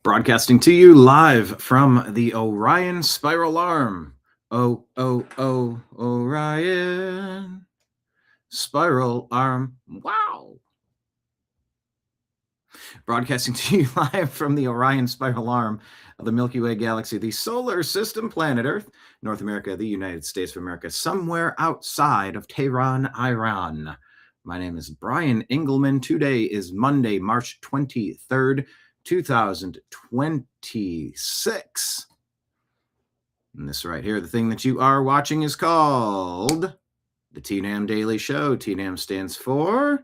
Broadcasting to you live from the Orion Spiral Arm. Orion Spiral Arm. Wow. Broadcasting to you live from the Orion Spiral Arm of the Milky Way Galaxy, the solar system, planet Earth, North America, the United States of America, somewhere outside of Tehran, Iran. My name is Brian Engelman. Today is Monday, March 23rd, 2026. And this right here, the thing that you are watching is called the TNAM Daily Show. TNAM stands for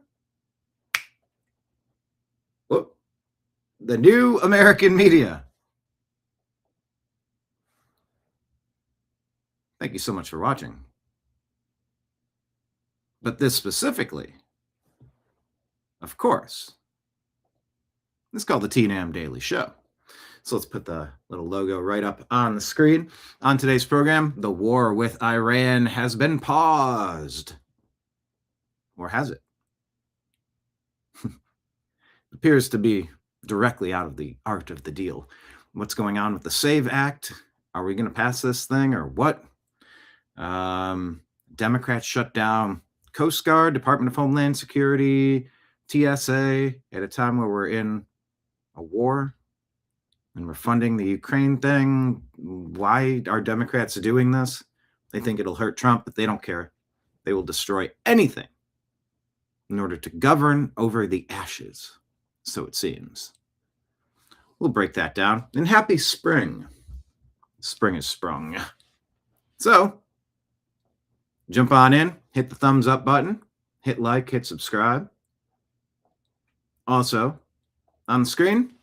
the New American Media. Thank you so much for watching. But this specifically, of course, it's called the TNAM Daily Show. So let's put the little logo right up on the screen. On today's program, the war with Iran has been paused. Or has it? It appears to be directly out of the art of the deal. What's going on with the SAVE Act? Are we going to pass this thing or what? Democrats shut down Coast Guard, Department of Homeland Security, TSA at a time where we're in a war and we're funding the Ukraine thing. Why are Democrats doing this? They think it'll hurt Trump, but they don't care. They will destroy anything in order to govern over the ashes, so it seems. We'll break that down. And happy spring. Spring is sprung. So, jump on in, hit the thumbs up button, hit like, hit subscribe. Also, on the screen,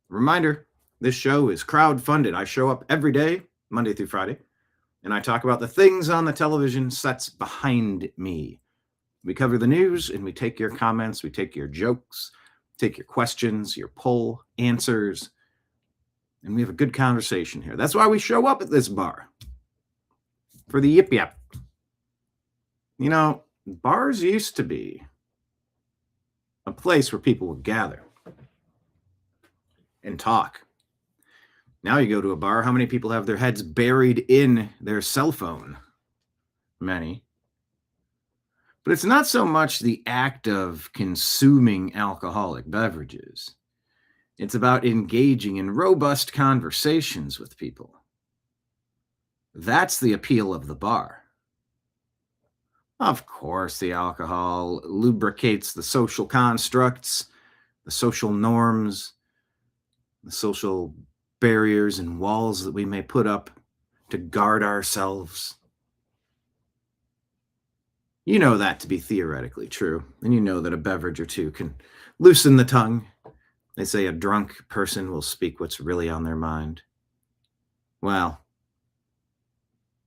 reminder, this show is crowd-funded. I show up every day, Monday through Friday, and I talk about the things on the television sets behind me. We cover the news, and we take your comments, we take your jokes, take your questions, your poll answers, and we have a good conversation here. That's why we show up at this bar, for the yip yap. You know, bars used to be a place where people would gather and talk. Now you go to a bar, how many people have their heads buried in their cell phone? Many. But it's not so much the act of consuming alcoholic beverages. It's about engaging in robust conversations with people. That's the appeal of the bar. Of course, the alcohol lubricates the social constructs, the social norms, the social barriers and walls that we may put up to guard ourselves. You know that to be theoretically true, and you know that a beverage or two can loosen the tongue. They say a drunk person will speak what's really on their mind. Well,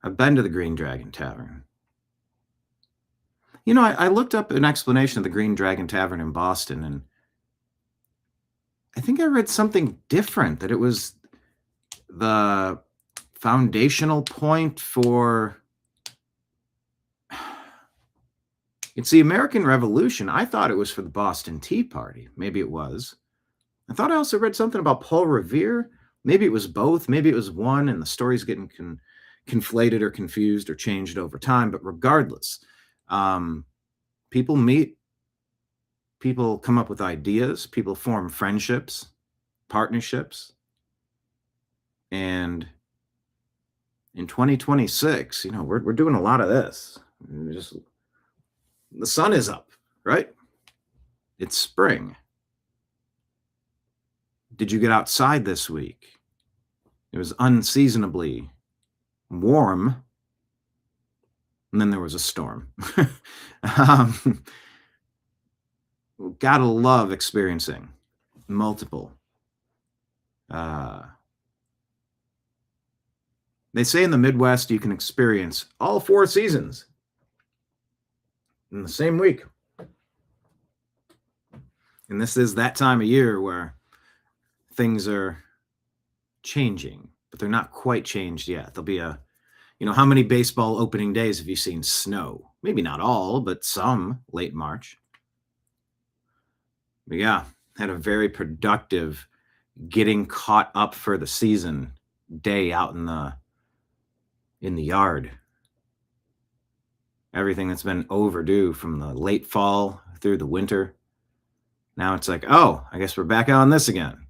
I've been to the Green Dragon Tavern. You know, I looked up an explanation of the Green Dragon Tavern in Boston, and I think I read something different, that it was the foundational point for... It's the American Revolution. I thought it was for the Boston Tea Party. Maybe it was. I thought I also read something about Paul Revere. Maybe it was both. Maybe it was one, and the story's getting conflated or confused or changed over time. But regardless, people meet, people come up with ideas, people form friendships, partnerships. And in 2026, you know, we're doing a lot of this. The sun is up, right? It's spring. Did you get outside this week? It was unseasonably warm, and then there was a storm. Gotta love experiencing multiple. They say in the Midwest you can experience all 4 seasons in the same week. And this is that time of year where things are changing, but they're not quite changed yet. There'll be how many baseball opening days have you seen snow? Maybe not all, but some late March. But yeah, had a very productive getting caught up for the season day out in the yard. Everything that's been overdue from the late fall through the winter. Now it's like, oh, I guess we're back on this again.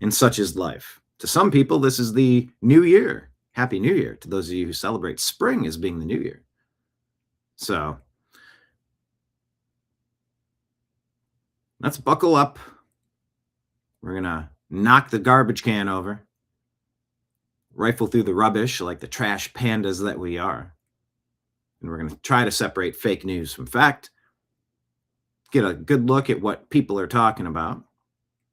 And such is life. To some people, this is the new year. Happy New Year to those of you who celebrate spring as being the new year. So let's buckle up. We're going to knock the garbage can over, rifle through the rubbish like the trash pandas that we are. And we're going to try to separate fake news from fact, get a good look at what people are talking about,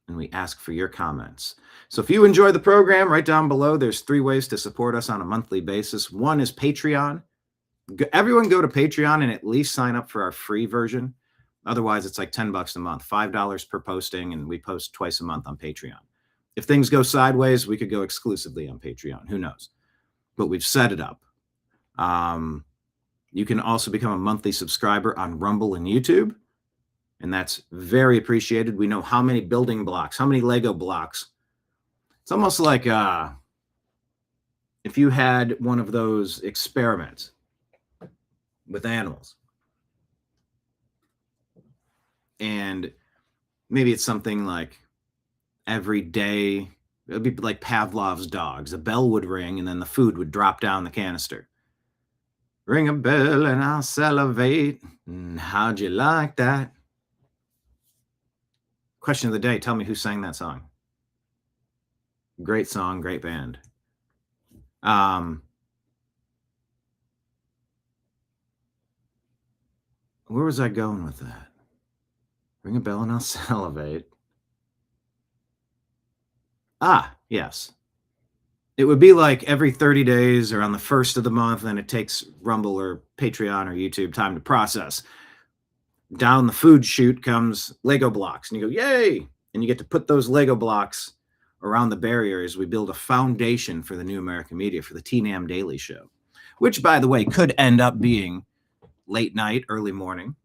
and we ask for your comments. So if you enjoy the program, right down below, there's 3 ways to support us on a monthly basis. One is Patreon. Everyone go to Patreon and at least sign up for our free version. Otherwise, it's like $10 a month, $5 per posting, and we post twice a month on Patreon. If things go sideways, we could go exclusively on Patreon. Who knows? But we've set it up. You can also become a monthly subscriber on Rumble and YouTube, and that's very appreciated. We know how many building blocks, how many Lego blocks. It's almost like if you had one of those experiments with animals, and maybe it's something like every day, it would be like Pavlov's dogs. A bell would ring, and then the food would drop down the canister. Ring a bell and I'll salivate. How'd you like that? Question of the day. Tell me who sang that song. Great song, great band. Where was I going with that? Ring a bell and I'll salivate. Yes. It would be like every 30 days or on the first of the month, and it takes Rumble or Patreon or YouTube time to process. Down the food chute comes Lego blocks, and you go, yay! And you get to put those Lego blocks around the barrier as we build a foundation for the new American media, for the TNAM Daily Show, which, by the way, could end up being late night, early morning.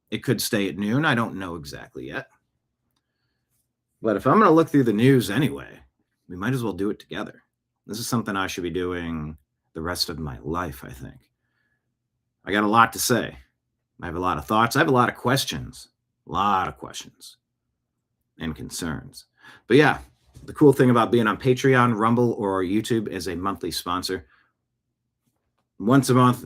It could stay at noon. I don't know exactly yet. But if I'm going to look through the news anyway, we might as well do it together. This is something I should be doing the rest of my life, I think. I got a lot to say. I have a lot of thoughts. I have a lot of questions. And concerns. But yeah, the cool thing about being on Patreon, Rumble, or YouTube as a monthly sponsor, once a month,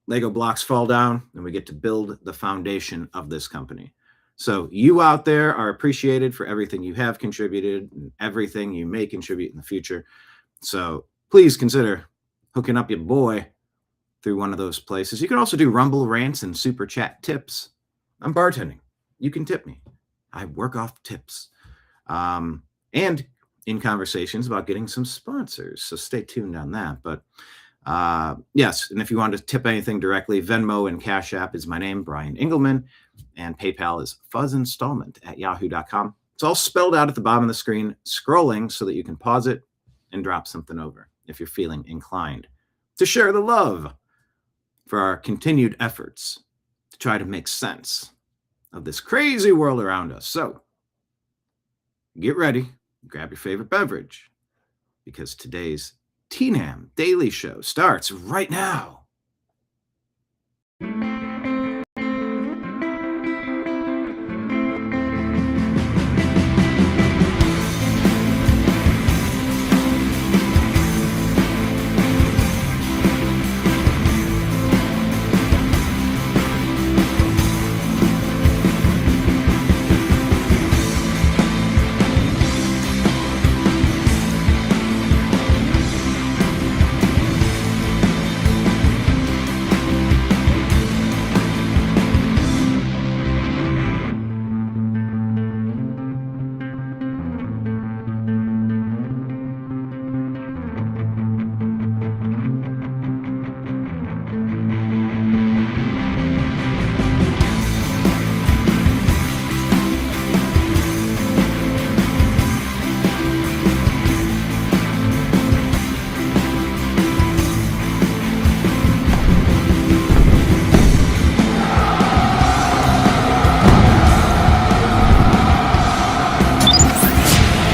Lego blocks fall down, and we get to build the foundation of this company. So you out there are appreciated for everything you have contributed and everything you may contribute in the future. So please consider hooking up your boy through one of those places. You can also do Rumble rants and super chat tips. I'm bartending. You can tip me. I work off tips. And in conversations about getting some sponsors. So stay tuned on that. But yes, and if you want to tip anything directly, Venmo and Cash App is my name, Brian Engelman, and PayPal is fuzzinstallment@yahoo.com. It's all spelled out at the bottom of the screen, scrolling so that you can pause it and drop something over if you're feeling inclined to share the love for our continued efforts to try to make sense of this crazy world around us. So get ready, grab your favorite beverage, because today's TNAM Daily Show starts right now.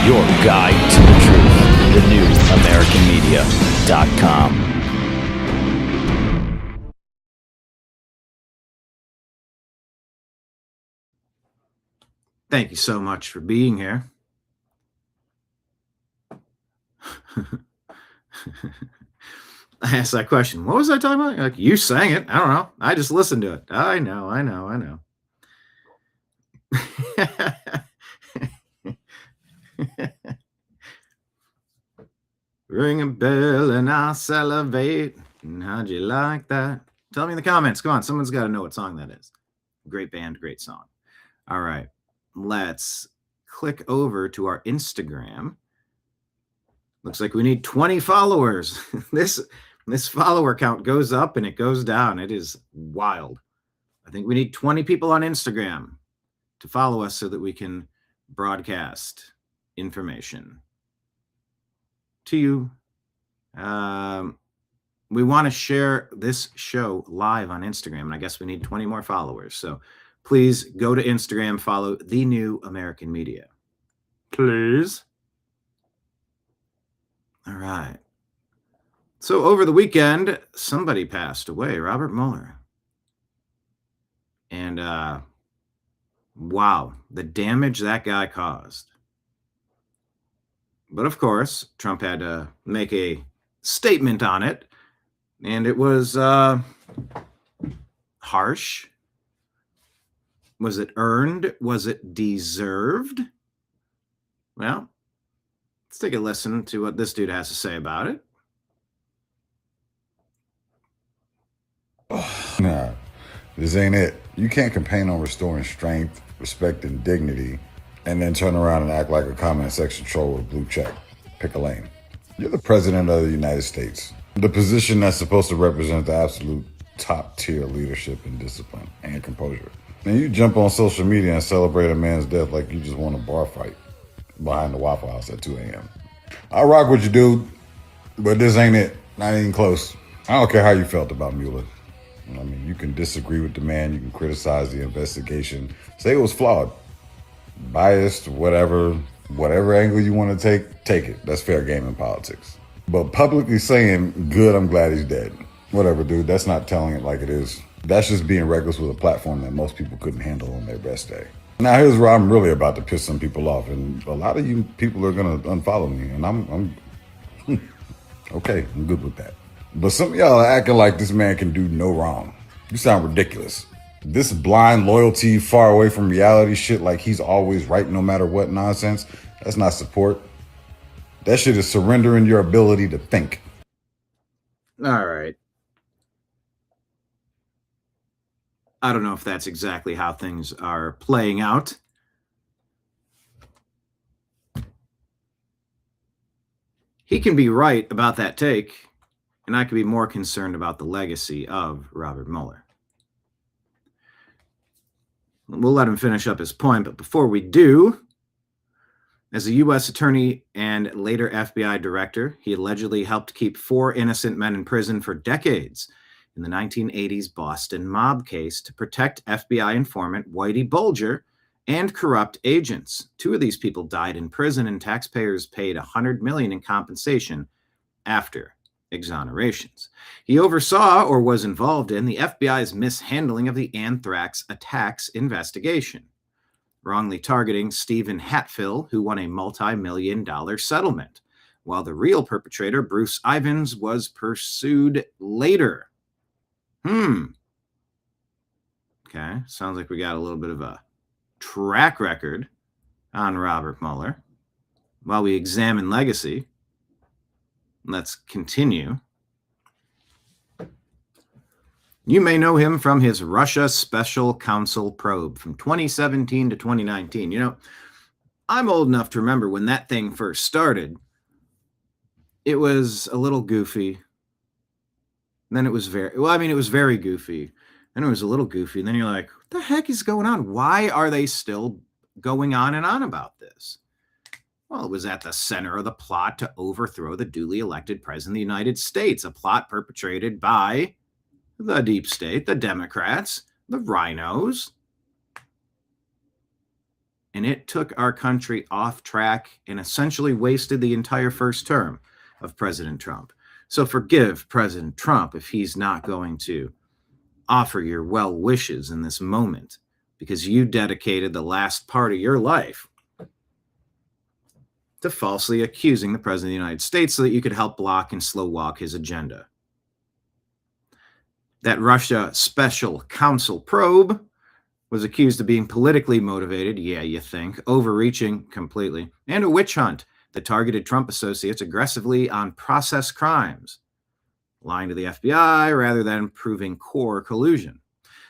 Your guide to the truth. TheNewAmericanMedia.com. Thank you so much for being here. I asked that question. What was I talking about? Like, you sang it. I don't know. I just listened to it. I know. Ring a bell and I'll salivate. How'd you like that? Tell me in the comments. Come on. Someone's got to know what song that is. Great band, great song. All right. Let's click over to our Instagram. Looks like we need 20 followers. This follower count goes up and it goes down. It is wild. I think we need 20 people on Instagram to follow us so that we can broadcast information to you. We want to share this show live on Instagram, and I guess we need 20 more followers. So please go to Instagram, follow The New American Media. Please. All right. So over the weekend, somebody passed away, Robert Mueller. And wow, the damage that guy caused. But of course, Trump had to make a statement on it, and it was harsh. Was it earned? Was it deserved? Well, let's take a listen to what this dude has to say about it. Nah, this ain't it. You can't campaign on restoring strength, respect, and dignity, and then turn around and act like a comment section troll with a blue check. Pick a lane. You're the president of the United States, the position that's supposed to represent the absolute top-tier leadership and discipline and composure. And you jump on social media and celebrate a man's death like you just won a bar fight behind the Waffle House at 2 a.m. I rock with you, dude, but this ain't it. Not even close. I don't care how you felt about Mueller. I mean, you can disagree with the man, you can criticize the investigation, say it was flawed, biased, whatever angle you want to take it. That's fair game in politics. But publicly saying, good, I'm glad he's dead. Whatever, dude, that's not telling it like it is. That's just being reckless with a platform that most people couldn't handle on their best day. Now, here's where I'm really about to piss some people off, and a lot of you people are going to unfollow me, and I'm okay, I'm good with that. But some of y'all are acting like this man can do no wrong. You sound ridiculous. This blind loyalty, far away from reality shit, like he's always right no matter what nonsense, that's not support. That shit is surrendering your ability to think. All right. I don't know if that's exactly how things are playing out. He can be right about that take, and I could be more concerned about the legacy of Robert Mueller. We'll let him finish up his point, but before we do, as a U.S. attorney and later FBI director, he allegedly helped keep 4 innocent men in prison for decades in the 1980s Boston mob case to protect FBI informant Whitey Bulger and corrupt agents. 2 of these people died in prison, and taxpayers paid $100 million in compensation after exonerations. He oversaw or was involved in the FBI's mishandling of the anthrax attacks investigation, wrongly targeting Stephen Hatfill, who won a multi-million-dollar settlement, while the real perpetrator, Bruce Ivins, was pursued later. Okay, sounds like we got a little bit of a track record on Robert Mueller. While we examine legacy, let's continue. You may know him from his Russia Special Counsel probe from 2017 to 2019. You know, I'm old enough to remember when that thing first started. It was a little goofy. Then it was it was very goofy. Then it was a little goofy. And then you're like, what the heck is going on? Why are they still going on and on about this? Well, it was at the center of the plot to overthrow the duly elected president of the United States, a plot perpetrated by the deep state, the Democrats, the rhinos. and it took our country off track and essentially wasted the entire first term of President Trump. So forgive President Trump if he's not going to offer your well wishes in this moment, because you dedicated the last part of your life to falsely accusing the President of the United States so that you could help block and slow walk his agenda. That Russia special counsel probe was accused of being politically motivated, yeah, you think, overreaching completely, and a witch hunt that targeted Trump associates aggressively on process crimes, lying to the FBI rather than proving core collusion.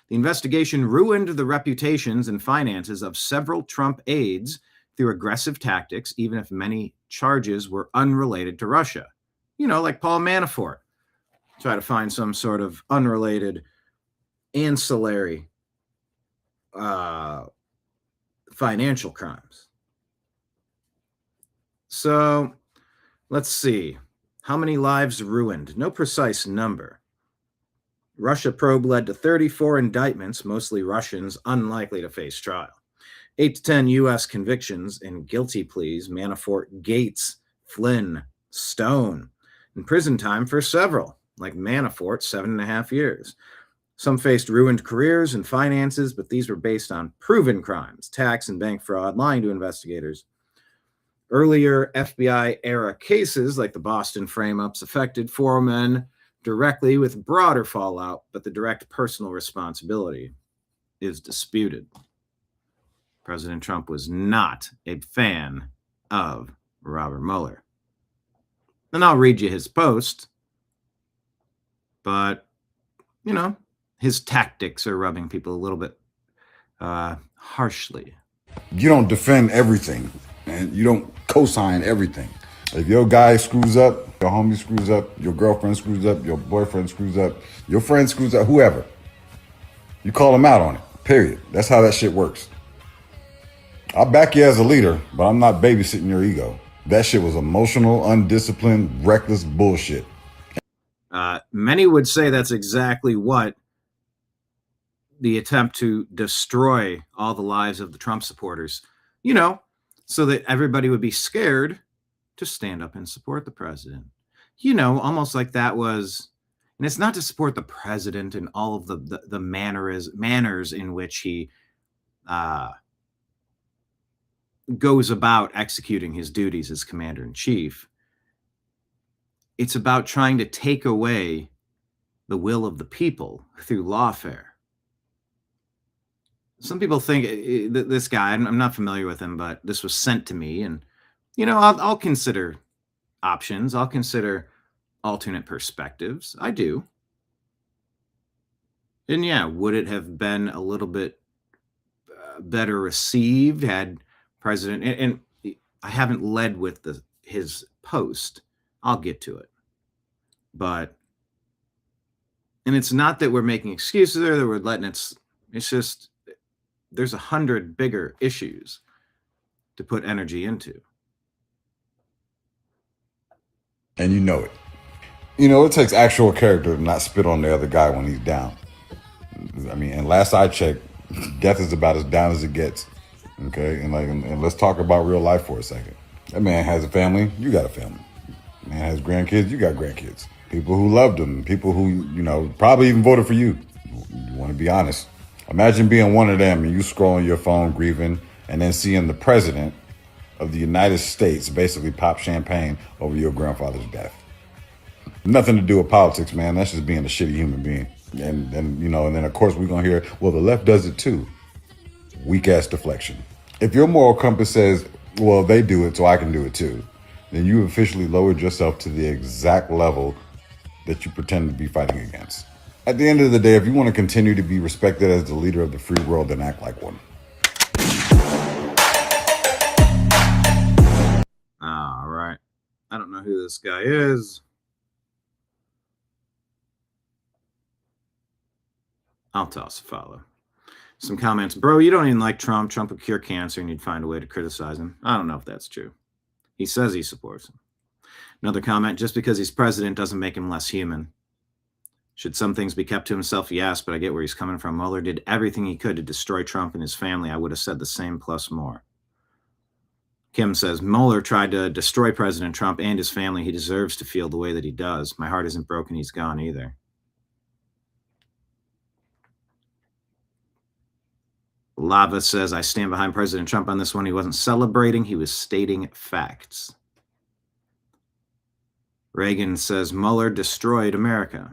The investigation ruined the reputations and finances of several Trump aides through aggressive tactics, even if many charges were unrelated to Russia. You know, like Paul Manafort. Try to find some sort of unrelated ancillary financial crimes. So let's see. How many lives ruined? No precise number. Russia probe led to 34 indictments, mostly Russians, unlikely to face trial. 8 to 10 U.S. convictions and guilty pleas, Manafort, Gates, Flynn, Stone, and prison time for several, like Manafort, 7.5 years. Some faced ruined careers and finances, but these were based on proven crimes, tax and bank fraud, lying to investigators. Earlier FBI-era cases, like the Boston frame-ups, affected 4 men directly with broader fallout, but the direct personal responsibility is disputed. President Trump was not a fan of Robert Mueller. And I'll read you his post, but, you know, his tactics are rubbing people a little bit harshly. You don't defend everything, and you don't co-sign everything. If your guy screws up, your homie screws up, your girlfriend screws up, your boyfriend screws up, your friend screws up, whoever, you call them out on it, period. That's how that shit works. I'll back you as a leader, but I'm not babysitting your ego. That shit was emotional, undisciplined, reckless bullshit. Many would say that's exactly what the attempt to destroy all the lives of the Trump supporters, you know, so that everybody would be scared to stand up and support the president. You know, almost like that was, and it's not to support the president and all of the manners in which he goes about executing his duties as commander-in-chief. It's about trying to take away the will of the people through lawfare. Some people think this guy, I'm not familiar with him, but this was sent to me, and, you know, I'll consider options. I'll consider alternate perspectives. I do. And yeah, would it have been a little bit better received had President, and I haven't led with his post. I'll get to it. But, and it's not that we're making excuses there, that we're letting it's just, there's 100 bigger issues to put energy into. And you know it. You know, it takes actual character to not spit on the other guy when he's down. I mean, and last I checked, death is about as down as it gets. Okay, and let's talk about real life for a second. That man has a family, you got a family. Man has grandkids, you got grandkids. People who loved him, people who, you know, probably even voted for you. You want to be honest. Imagine being one of them and you scrolling your phone grieving and then seeing the president of the United States basically pop champagne over your grandfather's death. Nothing to do with politics, man. That's just being a shitty human being. And you know, and then of course we're gonna hear, well, the left does it too. Weak ass deflection. If your moral compass says, well, they do it, so I can do it too, then you officially lowered yourself to the exact level that you pretend to be fighting against. At the end of the day, if you want to continue to be respected as the leader of the free world, then act like one. All right. I don't know who this guy is. I'll toss a follow. Some comments. Bro, you don't even like Trump. Trump would cure cancer and you'd find a way to criticize him. I don't know if that's true. He says he supports him. Another comment. Just because he's president doesn't make him less human. Should some things be kept to himself? Yes, but I get where he's coming from. Mueller did everything he could to destroy Trump and his family. I would have said the same plus more. Kim says, Mueller tried to destroy President Trump and his family. He deserves to feel the way that he does. My heart isn't broken. He's gone either. Lava says, I stand behind President Trump on this one. He wasn't celebrating. He was stating facts. Reagan says, Mueller destroyed America.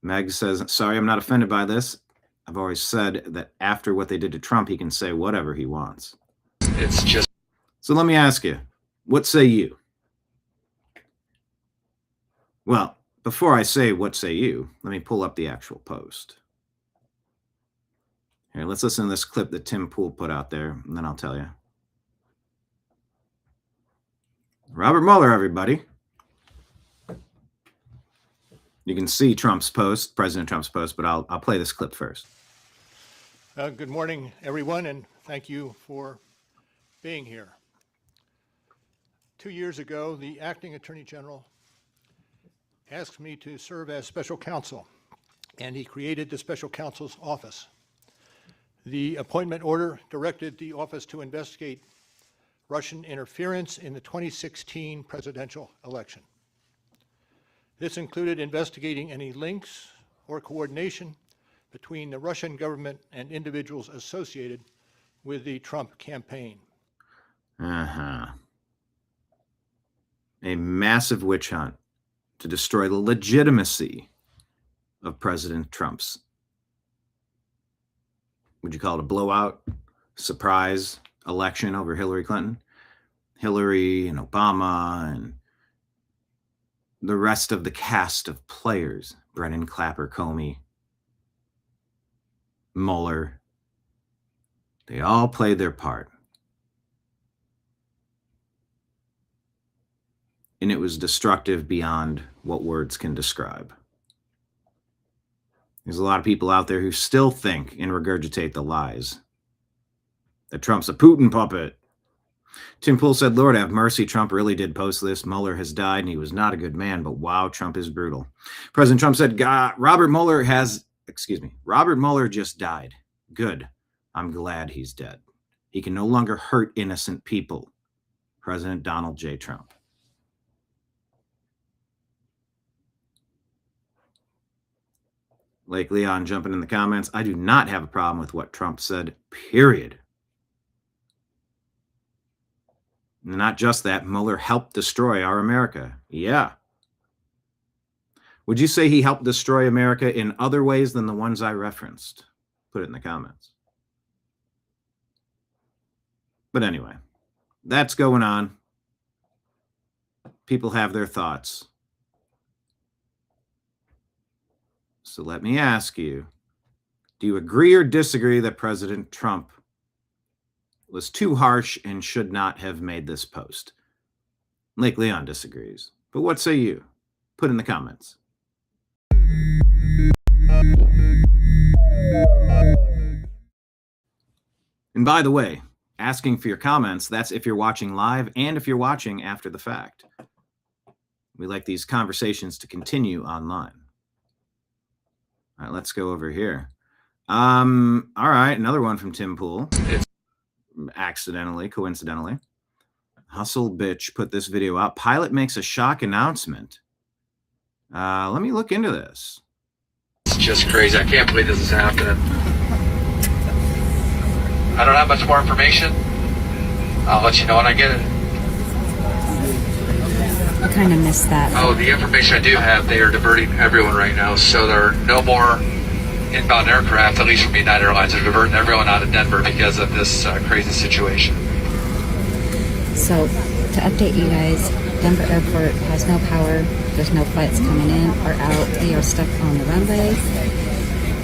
Meg says, sorry, I'm not offended by this. I've always said that after what they did to Trump, he can say whatever he wants. It's just. So let me ask you, what say you? Well, before I say what say you, let me pull up the actual post. Here, let's listen to this clip that Tim Pool put out there, and then I'll tell you. Robert Mueller, everybody. You can see Trump's post, President Trump's post, but I'll play this clip first. Good morning, everyone, and thank you for being here. 2 years ago, the acting Attorney General asked me to serve as special counsel, and he created the special counsel's office. The appointment order directed the office to investigate Russian interference in the 2016 presidential election. This included investigating any links or coordination between the Russian government and individuals associated with the Trump campaign. A massive witch hunt to destroy the legitimacy of President Trump's, would you call it a blowout, surprise election over Hillary Clinton? Hillary and Obama and the rest of the cast of players, Brennan, Clapper, Comey, Mueller, they all played their part. And it was destructive beyond what words can describe. There's a lot of people out there who still think and regurgitate the lies that Trump's a Putin puppet. Tim Pool said, Lord have mercy, Trump really did post this. Mueller has died and he was not a good man, but wow, Trump is brutal. President Trump said, Robert Mueller just died. Good. I'm glad he's dead. He can no longer hurt innocent people. President Donald J. Trump. Lake Leon jumping in the comments. I do not have a problem with what Trump said, period. Not just that, Mueller helped destroy our America. Yeah. Would you say he helped destroy America in other ways than the ones I referenced? Put it in the comments. But anyway, that's going on. People have their thoughts. So let me ask you, do you agree or disagree that President Trump was too harsh and should not have made this post? Lake Leon disagrees. But what say you? Put in the comments. And by the way, asking for your comments, that's if you're watching live and if you're watching after the fact. We like these conversations to continue online. All right, let's go over here. All right, another one from Tim Pool. Coincidentally. Hustle Bitch put this video out. Pilot makes a shock announcement. Let me look into this. It's just crazy. I can't believe this is happening. I don't have much more information. I'll let you know when I get it. I kind of missed that. Oh, the information I do have, they are diverting everyone right now. So there are no more inbound aircraft, at least from United Airlines. They're diverting everyone out of Denver because of this crazy situation. So, to update you guys, Denver Airport has no power. There's no flights coming in or out. They are stuck on the runway.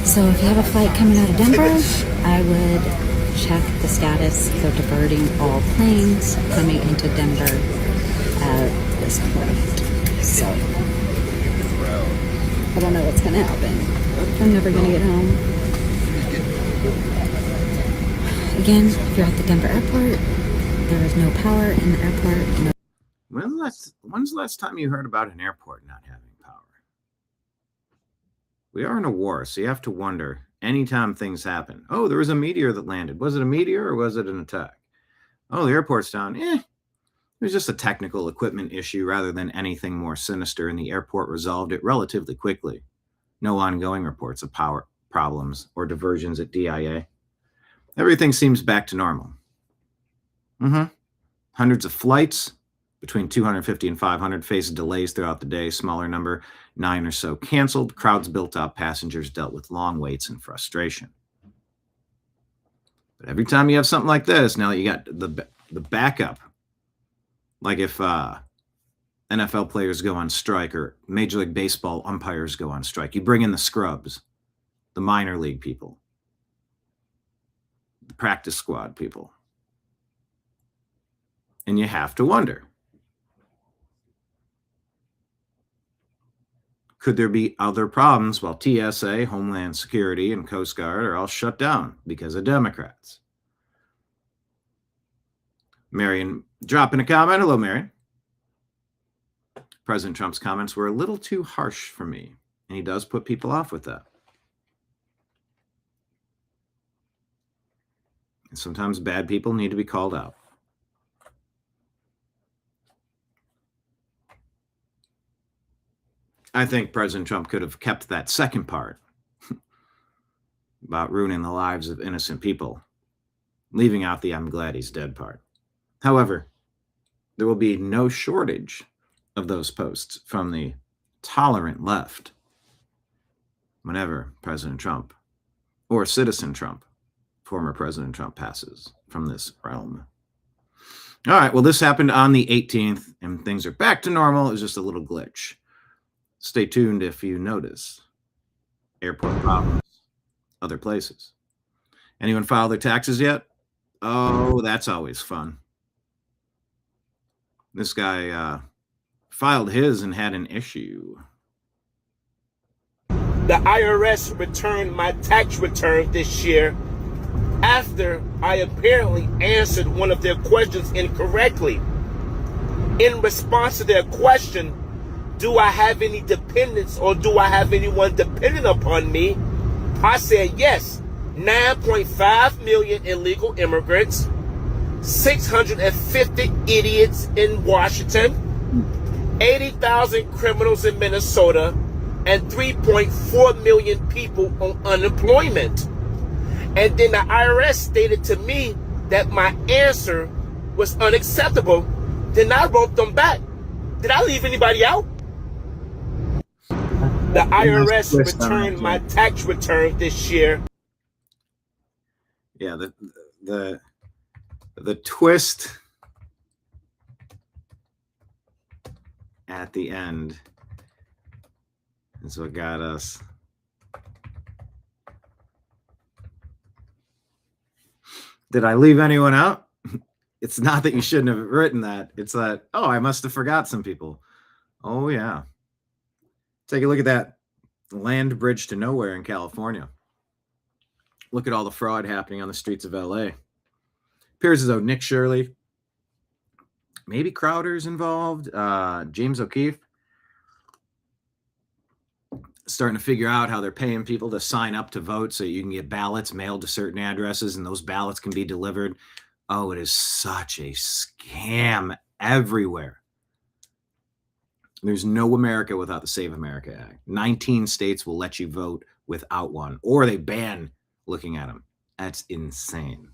So if you have a flight coming out of Denver, I would check the status. They're diverting all planes coming into Denver at this point. So, I don't know what's going to happen. I'm never going to get home. Again, if you're at the Denver airport, there is no power in the airport. No. When's the last time you heard about an airport not having power? We are in a war, so you have to wonder anytime things happen. Oh, there was a meteor that landed. Was it a meteor or was it an attack? Oh, the airport's down. It was just a technical equipment issue rather than anything more sinister, and the airport resolved it relatively quickly. No ongoing reports of power problems or diversions at DIA. Everything seems back to normal. Hundreds of flights, between 250 and 500, faced delays throughout the day. Smaller number, 9 or so canceled. Crowds built up. Passengers dealt with long waits and frustration. But every time you have something like this, now that you got the backup, like if NFL players go on strike or Major League Baseball umpires go on strike, you bring in the scrubs, the minor league people, the practice squad people. And you have to wonder, could there be other problems while TSA, Homeland Security, and Coast Guard are all shut down because of Democrats? Marion dropping a comment. Hello, Marion. President Trump's comments were a little too harsh for me, and he does put people off with that. And sometimes bad people need to be called out. I think President Trump could have kept that second part about ruining the lives of innocent people, leaving out the "I'm glad he's dead" part. However, there will be no shortage of those posts from the tolerant left whenever President Trump or Citizen Trump, former President Trump, passes from this realm. All right, well, this happened on the 18th, and things are back to normal. It was just a little glitch. Stay tuned if you notice airport problems, other places. Anyone filed their taxes yet? Oh, that's always fun. This guy filed his and had an issue. The IRS returned my tax return this year after I apparently answered one of their questions incorrectly. In response to their question, do I have any dependents or do I have anyone dependent upon me? I said yes. 9.5 million illegal immigrants, 650 idiots in Washington, 80,000 criminals in Minnesota, and 3.4 million people on unemployment. And then the IRS stated to me that my answer was unacceptable. Then I wrote them back. Did I leave anybody out? The IRS returned my tax return this year. Yeah, the twist at the end is what got us. Did I leave anyone out? It's not that you shouldn't have written that. It's that, oh, I must have forgot some people. Oh, yeah. Take a look at that land bridge to nowhere in California. Look at all the fraud happening on the streets of LA. Appears as though Nick Shirley, maybe Crowder's involved, James O'Keefe, starting to figure out how they're paying people to sign up to vote so you can get ballots mailed to certain addresses and those ballots can be delivered. Oh, it is such a scam everywhere. There's no America without the Save America Act. 19 states will let you vote without one, or they ban looking at them. That's insane.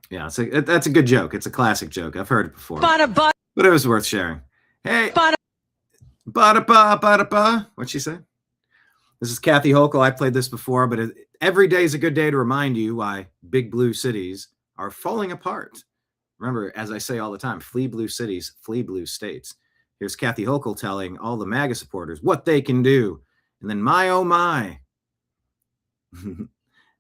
Yeah, that's a good joke. It's a classic joke. I've heard it before. But it was worth sharing. Hey, ba-da-ba. What'd she say? This is Kathy Hochul. I played this before, but every day is a good day to remind you why big blue cities are falling apart. Remember, as I say all the time, flee blue cities, flee blue states. Here's Kathy Hochul telling all the MAGA supporters what they can do. And then my, oh my,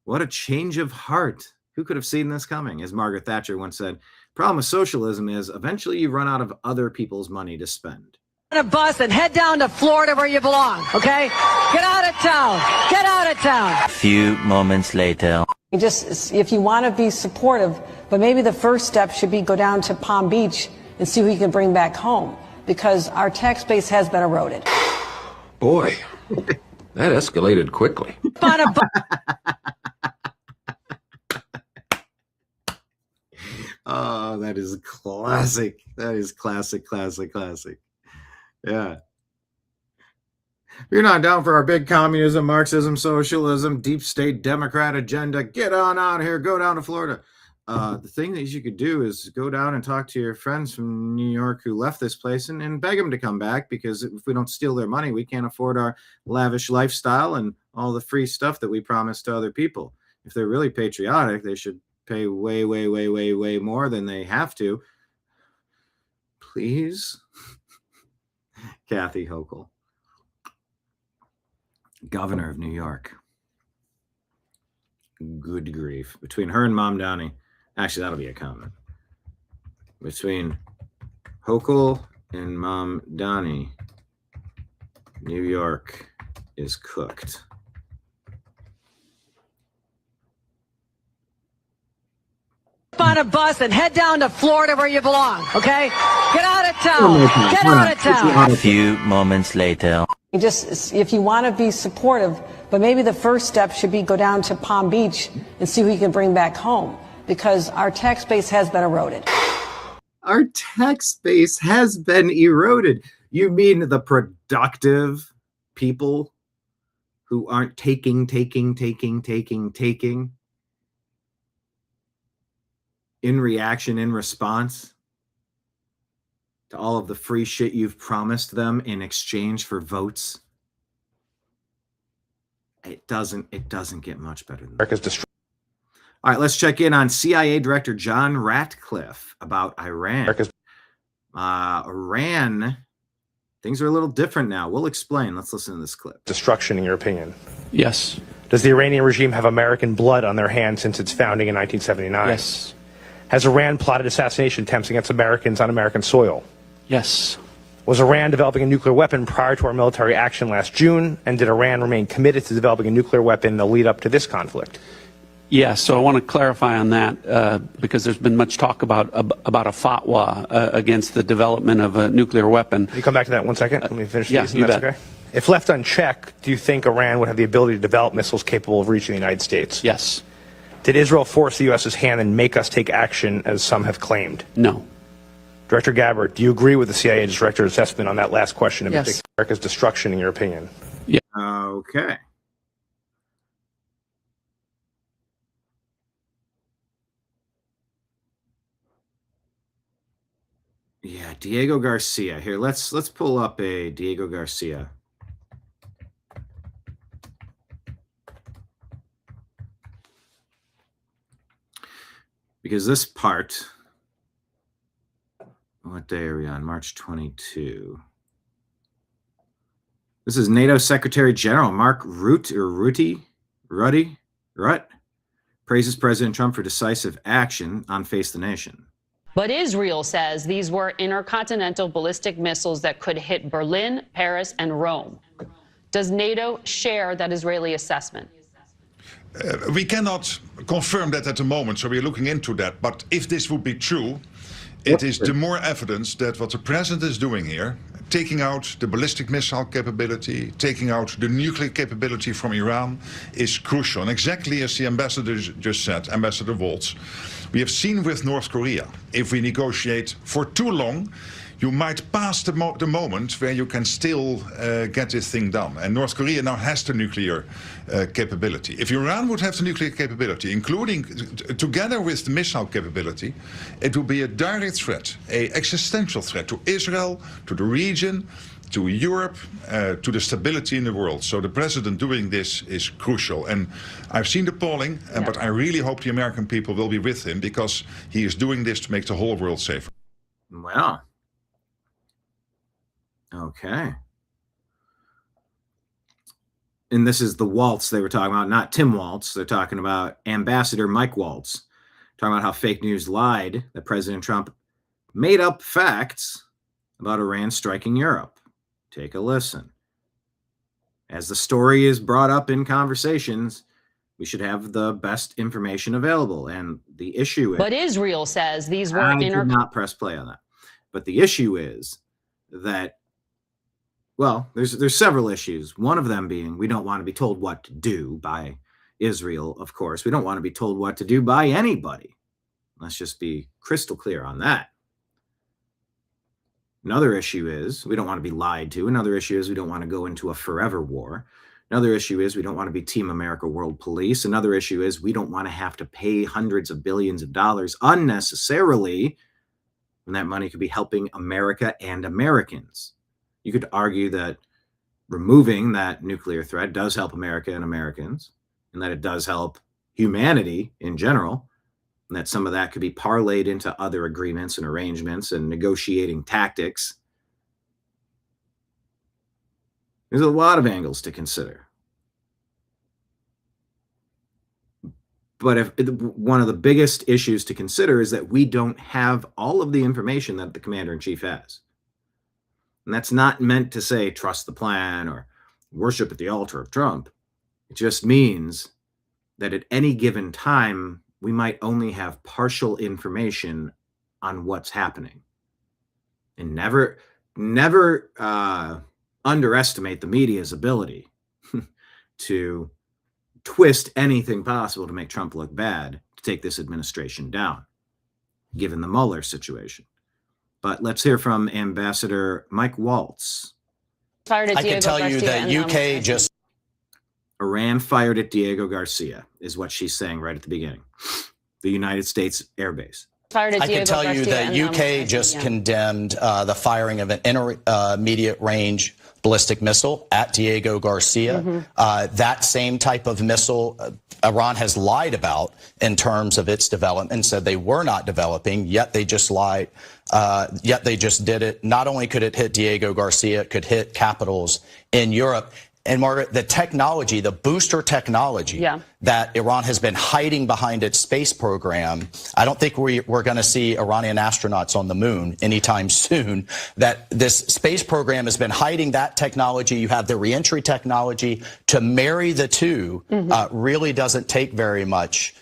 what a change of heart. Who could have seen this coming? As Margaret Thatcher once said, problem with socialism is eventually you run out of other people's money to spend. On a bus and head down to Florida where you belong, okay? Get out of town. Get out of town. A few moments later. Just, if you want to be supportive, but maybe the first step should be go down to Palm Beach and see who you can bring back home, because our tax base has been eroded. Boy, that escalated quickly. classic. That is classic. Yeah. If you're not down for our big communism, Marxism, socialism, deep state Democrat agenda, get on out of here. Go down to Florida. The thing that you could do is go down and talk to your friends from New York who left this place and beg them to come back, because if we don't steal their money, we can't afford our lavish lifestyle and all the free stuff that we promise to other people. If they're really patriotic, they should pay way more than they have to. Please. Kathy Hochul, governor of New York. Good grief. Between her and Mom Downey, actually, that'll be a comment. Between Hochul and Mom Downey, New York is cooked. On a bus and head down to Florida where you belong, okay? Get out of town. Get out of town. A few moments later. Just, if you want to be supportive, but maybe the first step should be go down to Palm Beach and see who you can bring back home, because our tax base has been eroded. Our tax base has been eroded. You mean the productive people who aren't taking in reaction, in response to all of the free shit you've promised them in exchange for votes? It doesn't get much better than that. All right, let's check in on CIA Director John Ratcliffe about Iran. Iran, things are a little different now. We'll explain. Let's listen to this clip. Destruction, in your opinion? Yes. Does the Iranian regime have American blood on their hands since its founding in 1979? Yes. Has Iran plotted assassination attempts against Americans on American soil? Yes. Was Iran developing a nuclear weapon prior to our military action last June? And did Iran remain committed to developing a nuclear weapon in the lead up to this conflict? Yes. So I want to clarify on that because there's been much talk about a fatwa against the development of a nuclear weapon. Can you come back to that 1 second? Let me finish yeah, these. you bet. Okay? If left unchecked, do you think Iran would have the ability to develop missiles capable of reaching the United States? Yes. Did Israel force the U.S.'s hand and make us take action, as some have claimed? No. Director Gabbard, do you agree with the CIA director's assessment on that last question? Yes. America's destruction, in your opinion? Yeah. Okay. Yeah, Diego Garcia. Here, let's pull up a Diego Garcia. Because this part, what day are we on? March 22. This is NATO Secretary General Mark Rutte praises President Trump for decisive action on Face the Nation. But Israel says these were intercontinental ballistic missiles that could hit Berlin, Paris, and Rome. Does NATO share that Israeli assessment? We cannot confirm that at the moment, so we're looking into that. But if this would be true, it is the more evidence that what the president is doing here, taking out the ballistic missile capability, taking out the nuclear capability from Iran, is crucial. And exactly as the ambassador just said, Ambassador Waltz, we have seen with North Korea, if we negotiate for too long, you might pass the moment where you can still get this thing done. And North Korea now has the nuclear capability. If Iran would have the nuclear capability, including together with the missile capability, it would be a direct threat, an existential threat to Israel, to the region, to Europe, to the stability in the world. So the president doing this is crucial. And I've seen the polling, but I really hope the American people will be with him, because he is doing this to make the whole world safer. Well. Okay. And this is the Waltz they were talking about, not Tim Waltz. They're talking about Ambassador Mike Waltz, talking about how fake news lied that President Trump made up facts about Iran striking Europe. Take a listen. As the story is brought up in conversations, we should have the best information available. And the issue is... But Israel says these were... I did not press play on that. But the issue is that, well, there's several issues. One of them being we don't want to be told what to do by Israel, of course. We don't want to be told what to do by anybody. Let's just be crystal clear on that. Another issue is we don't want to be lied to. Another issue is we don't want to go into a forever war. Another issue is we don't want to be Team America World Police. Another issue is we don't want to have to pay hundreds of billions of dollars unnecessarily when that money could be helping America and Americans. You could argue that removing that nuclear threat does help America and Americans, and that it does help humanity in general, and that some of that could be parlayed into other agreements and arrangements and negotiating tactics. There's a lot of angles to consider. But one of the biggest issues to consider is that we don't have all of the information that the commander-in-chief has. And that's not meant to say trust the plan or worship at the altar of Trump. It just means that at any given time, we might only have partial information on what's happening. And never underestimate the media's ability to twist anything possible to make Trump look bad, to take this administration down, given the Mueller situation. But let's hear from Ambassador Mike Waltz. I can tell you that UK just... Iran fired at Diego Garcia, is what she's saying right at the beginning. The United States Air Base. I can tell you that UK just condemned the firing of an intermediate range ballistic missile at Diego Garcia. That same type of missile Iran has lied about in terms of its development, said they were not developing, yet they just lied. Yet they just did it. Not only could it hit Diego Garcia, it could hit capitals in Europe. And Margaret, the technology, the booster technology that Iran has been hiding behind its space program, I don't think we're going to see Iranian astronauts on the moon anytime soon. That this space program has been hiding that technology. You have the reentry technology. To marry the two really doesn't take very much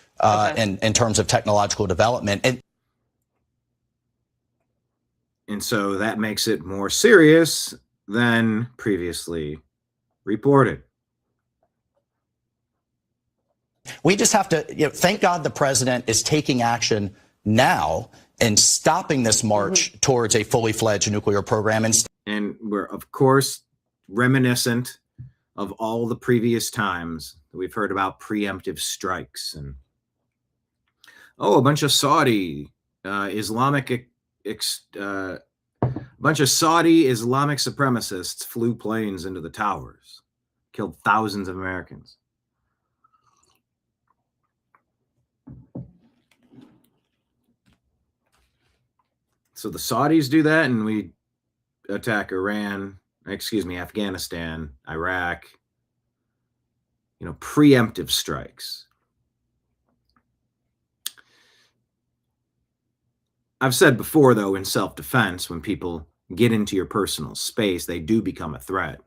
in terms of technological development. And so that makes it more serious than previously reported. We just have to, thank God the president is taking action now and stopping this march towards a fully fledged nuclear program. And we're, of course, reminiscent of all the previous times that we've heard about preemptive strikes and, a bunch of Saudi Islamic supremacists flew planes into the towers, killed thousands of Americans. So the Saudis do that, and we attack Afghanistan, Iraq, preemptive strikes. I've said before, though, in self-defense, when people get into your personal space, they do become a threat.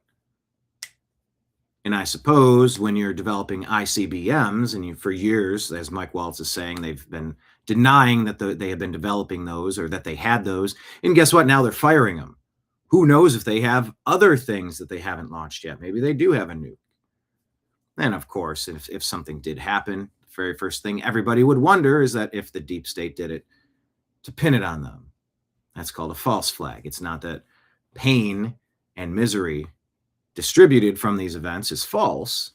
And I suppose when you're developing ICBMs, and for years, as Mike Waltz is saying, they've been denying that they have been developing those or that they had those. And guess what? Now they're firing them. Who knows if they have other things that they haven't launched yet? Maybe they do have a nuke. And of course, if something did happen, the very first thing everybody would wonder is that if the deep state did it, to pin it on them. That's called a false flag. It's not that pain and misery distributed from these events is false.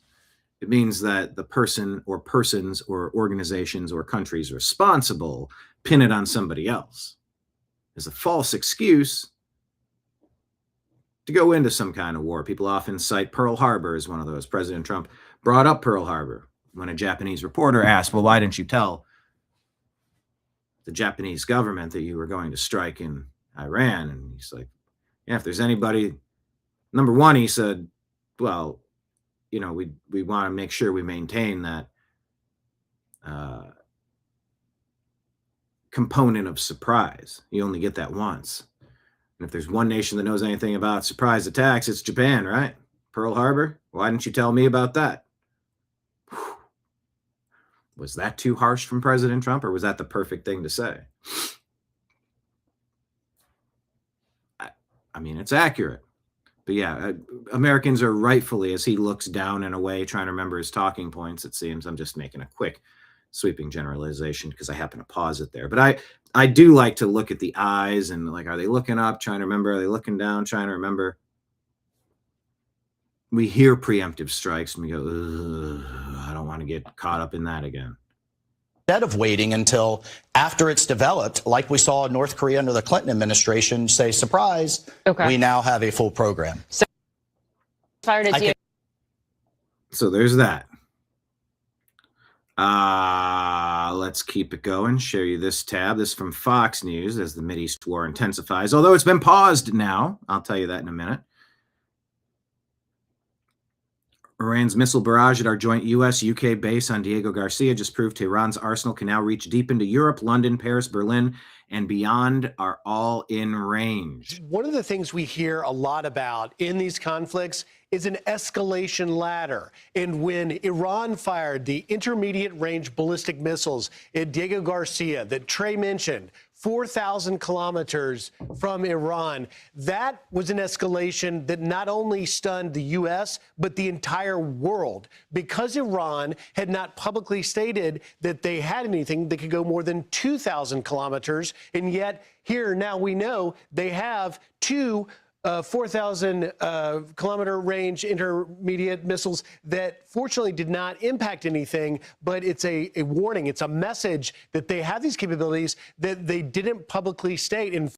It means that the person or persons or organizations or countries responsible pin it on somebody else. It's a false excuse to go into some kind of war. People often cite Pearl Harbor as one of those. President Trump brought up Pearl Harbor when a Japanese reporter asked, well, why didn't you tell the Japanese government that you were going to strike in Iran? And he's like, if there's anybody, number one, he said, well, we want to make sure we maintain that component of surprise. You only get that once. And if there's one nation that knows anything about surprise attacks, it's Japan, right? Pearl Harbor. Why didn't you tell me about that? Was that too harsh from President Trump, or was that the perfect thing to say? I mean, it's accurate. But yeah, Americans are rightfully, as he looks down in a way, trying to remember his talking points, it seems. I'm just making a quick sweeping generalization because I happen to pause it there. But I do like to look at the eyes and like, are they looking up, trying to remember? Are they looking down, trying to remember? We hear preemptive strikes and we go, I don't want to get caught up in that again. Instead of waiting until after it's developed, like we saw in North Korea under the Clinton administration, say, surprise, we now have a full program. So, fired at so there's that. Let's keep it going. Share you this tab. This is from Fox News as the Mideast war intensifies, although it's been paused now. I'll tell you that in a minute. Iran's missile barrage at our joint U.S.-UK base on Diego Garcia just proved Tehran's arsenal can now reach deep into Europe. London, Paris, Berlin, and beyond are all in range. One of the things we hear a lot about in these conflicts is an escalation ladder. And when Iran fired the intermediate range ballistic missiles at Diego Garcia that Trey mentioned, 4,000 kilometers from Iran, that was an escalation that not only stunned the U.S., but the entire world, because Iran had not publicly stated that they had anything that could go more than 2,000 kilometers. And yet here now we know they have two 4,000 kilometer range intermediate missiles that fortunately did not impact anything, but it's a warning. It's a message that they have these capabilities that they didn't publicly state. And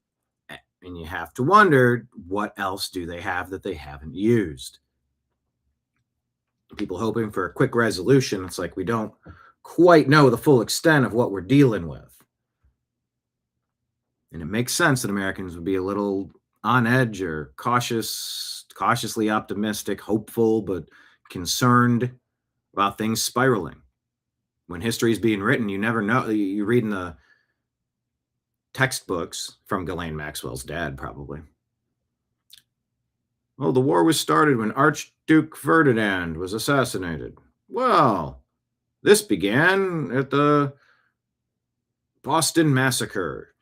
you have to wonder, what else do they have that they haven't used? People hoping for a quick resolution. It's like we don't quite know the full extent of what we're dealing with. And it makes sense that Americans would be a little on edge or cautiously optimistic, hopeful, but concerned about things spiraling. When history is being written, you never know. You read in the textbooks from Ghislaine Maxwell's dad, probably. Oh, the war was started when Archduke Ferdinand was assassinated. Well, this began at the Boston Massacre.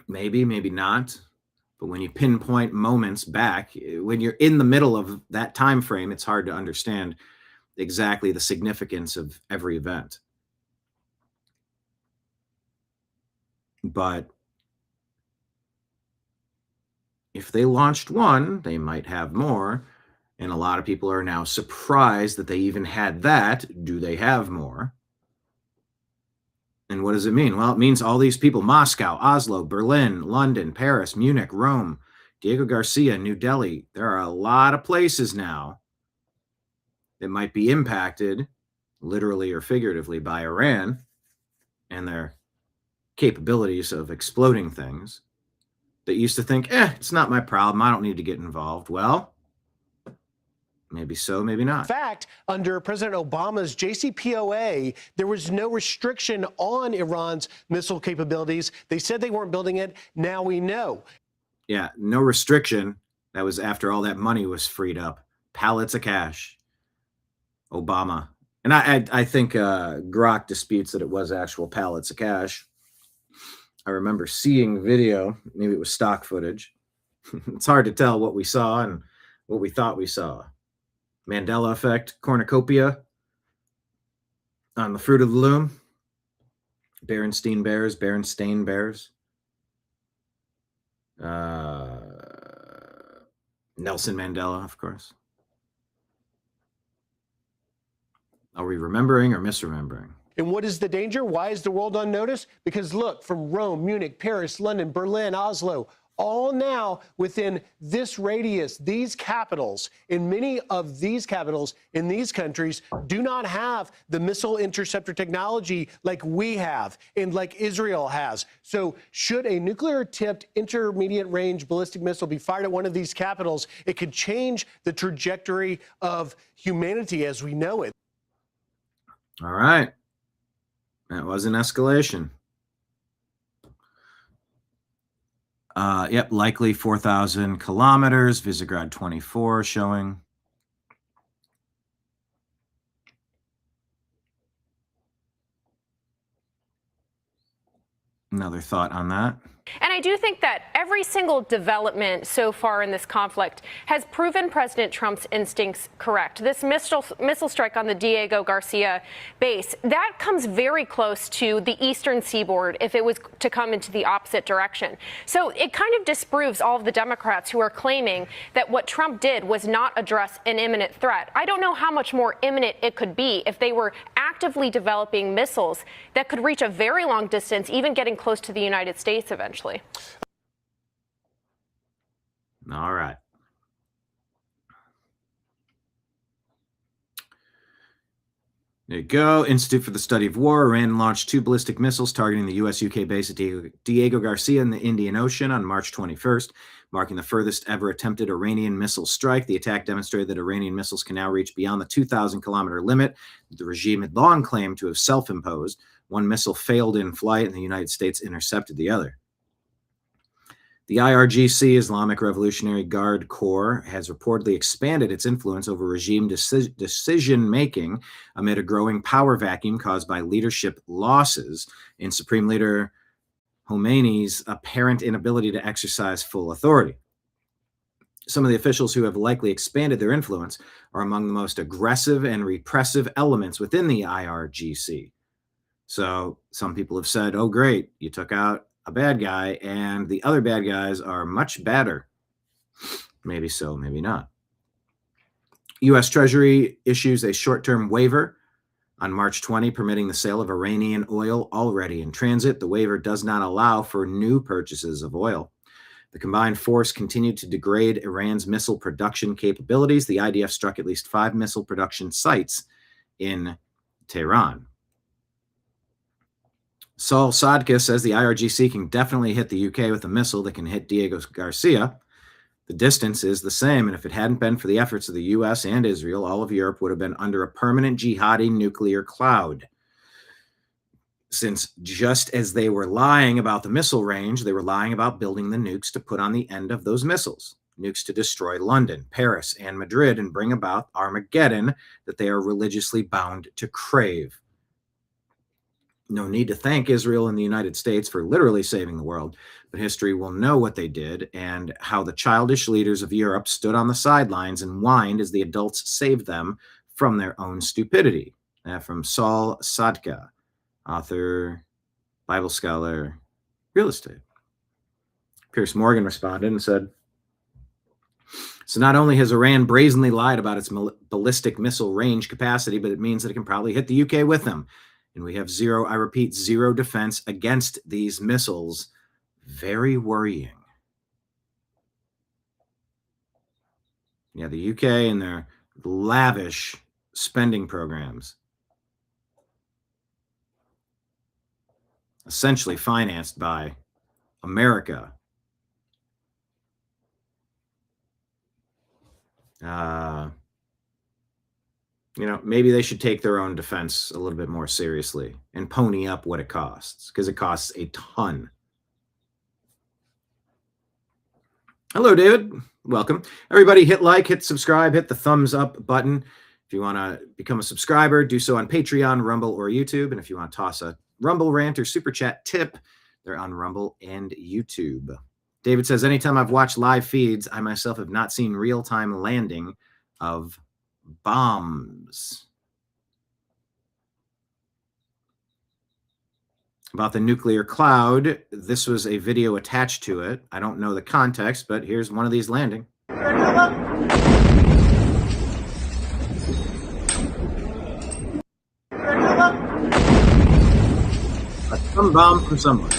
Maybe, maybe not. But when you pinpoint moments back, when you're in the middle of that time frame, it's hard to understand exactly the significance of every event. But if they launched one, they might have more. And a lot of people are now surprised that they even had that. Do they have more? And what does it mean? Well, it means all these people, Moscow, Oslo, Berlin, London, Paris, Munich, Rome, Diego Garcia, New Delhi. There are a lot of places now that might be impacted, literally or figuratively, by Iran and their capabilities of exploding things that used to think, it's not my problem. I don't need to get involved. Well, maybe so, maybe not. in fact, under President Obama's JCPOA, there was no restriction on Iran's missile capabilities. They said they weren't building it. Now we know. Yeah, no restriction. That was after all that money was freed up. Pallets of cash. Obama. And I think Grok disputes that it was actual pallets of cash. I remember seeing video. Maybe it was stock footage. It's hard to tell what we saw and what we thought we saw. Mandela effect, cornucopia on the fruit of the loom. Berenstain Bears. Nelson Mandela, of course. Are we remembering or misremembering? And what is the danger? Why is the world on notice? Because look, from Rome, Munich, Paris, London, Berlin, Oslo, all now within this radius, these capitals, and many of these capitals in these countries do not have the missile interceptor technology like we have and like Israel has. So should a nuclear-tipped intermediate-range ballistic missile be fired at one of these capitals, it could change the trajectory of humanity as we know it. All right. That was an escalation. Yep, likely 4,000 kilometers. Visegrad 24 showing. Another thought on that. And I do think that every single development so far in this conflict has proven President Trump's instincts correct. This missile strike on the Diego Garcia base, that comes very close to the eastern seaboard if it was to come into the opposite direction. So it kind of disproves all of the Democrats who are claiming that what Trump did was not address an imminent threat. I don't know how much more imminent it could be if they were actively developing missiles that could reach a very long distance, even getting close to the United States eventually. All right. There you go. Institute for the Study of War. Iran launched 2 ballistic missiles targeting the U.S.-UK base at Diego Garcia in the Indian Ocean on March 21st, marking the furthest ever attempted Iranian missile strike. The attack demonstrated that Iranian missiles can now reach beyond the 2,000-kilometer limit that the regime had long claimed to have self-imposed. One missile failed in flight, and the United States intercepted the other. The IRGC, Islamic Revolutionary Guard Corps, has reportedly expanded its influence over regime decision-making amid a growing power vacuum caused by leadership losses in Supreme Leader Khomeini's apparent inability to exercise full authority. Some of the officials who have likely expanded their influence are among the most aggressive and repressive elements within the IRGC. So some people have said, oh, great, you took out a bad guy, and the other bad guys are much badder. Maybe so, maybe not. U.S. Treasury issues a short-term waiver on March 20, permitting the sale of Iranian oil already in transit. The waiver does not allow for new purchases of oil. The combined force continued to degrade Iran's missile production capabilities. The IDF struck at least 5 missile production sites in Tehran. Saul Sadka says the IRGC can definitely hit the UK with a missile that can hit Diego Garcia. The distance is the same, and if it hadn't been for the efforts of the US and Israel, all of Europe would have been under a permanent jihadi nuclear cloud. Since just as they were lying about the missile range, they were lying about building the nukes to put on the end of those missiles. Nukes to destroy London, Paris, and Madrid and bring about Armageddon that they are religiously bound to crave. No need to thank Israel and the United States for literally saving the world, but history will know what they did and how the childish leaders of Europe stood on the sidelines and whined as the adults saved them from their own stupidity. From Saul Sadka, author, Bible scholar, real estate. Pierce Morgan responded and said, so not only has Iran brazenly lied about its ballistic missile range capacity, but it means that it can probably hit the UK with them. And we have zero, I repeat, zero defense against these missiles. Very worrying. Yeah, the UK and their lavish spending programs, essentially financed by America. Maybe they should take their own defense a little bit more seriously and pony up what it costs, because it costs a ton. Hello, David. Welcome. Everybody hit like, hit subscribe, hit the thumbs up button. If you want to become a subscriber, do so on Patreon, Rumble, or YouTube. And if you want to toss a Rumble rant or super chat tip, they're on Rumble and YouTube. David says, anytime I've watched live feeds, I myself have not seen real-time landing of bombs. About the nuclear cloud, this was a video attached to it. I don't know the context, but here's one of these landing. Some bomb from somewhere.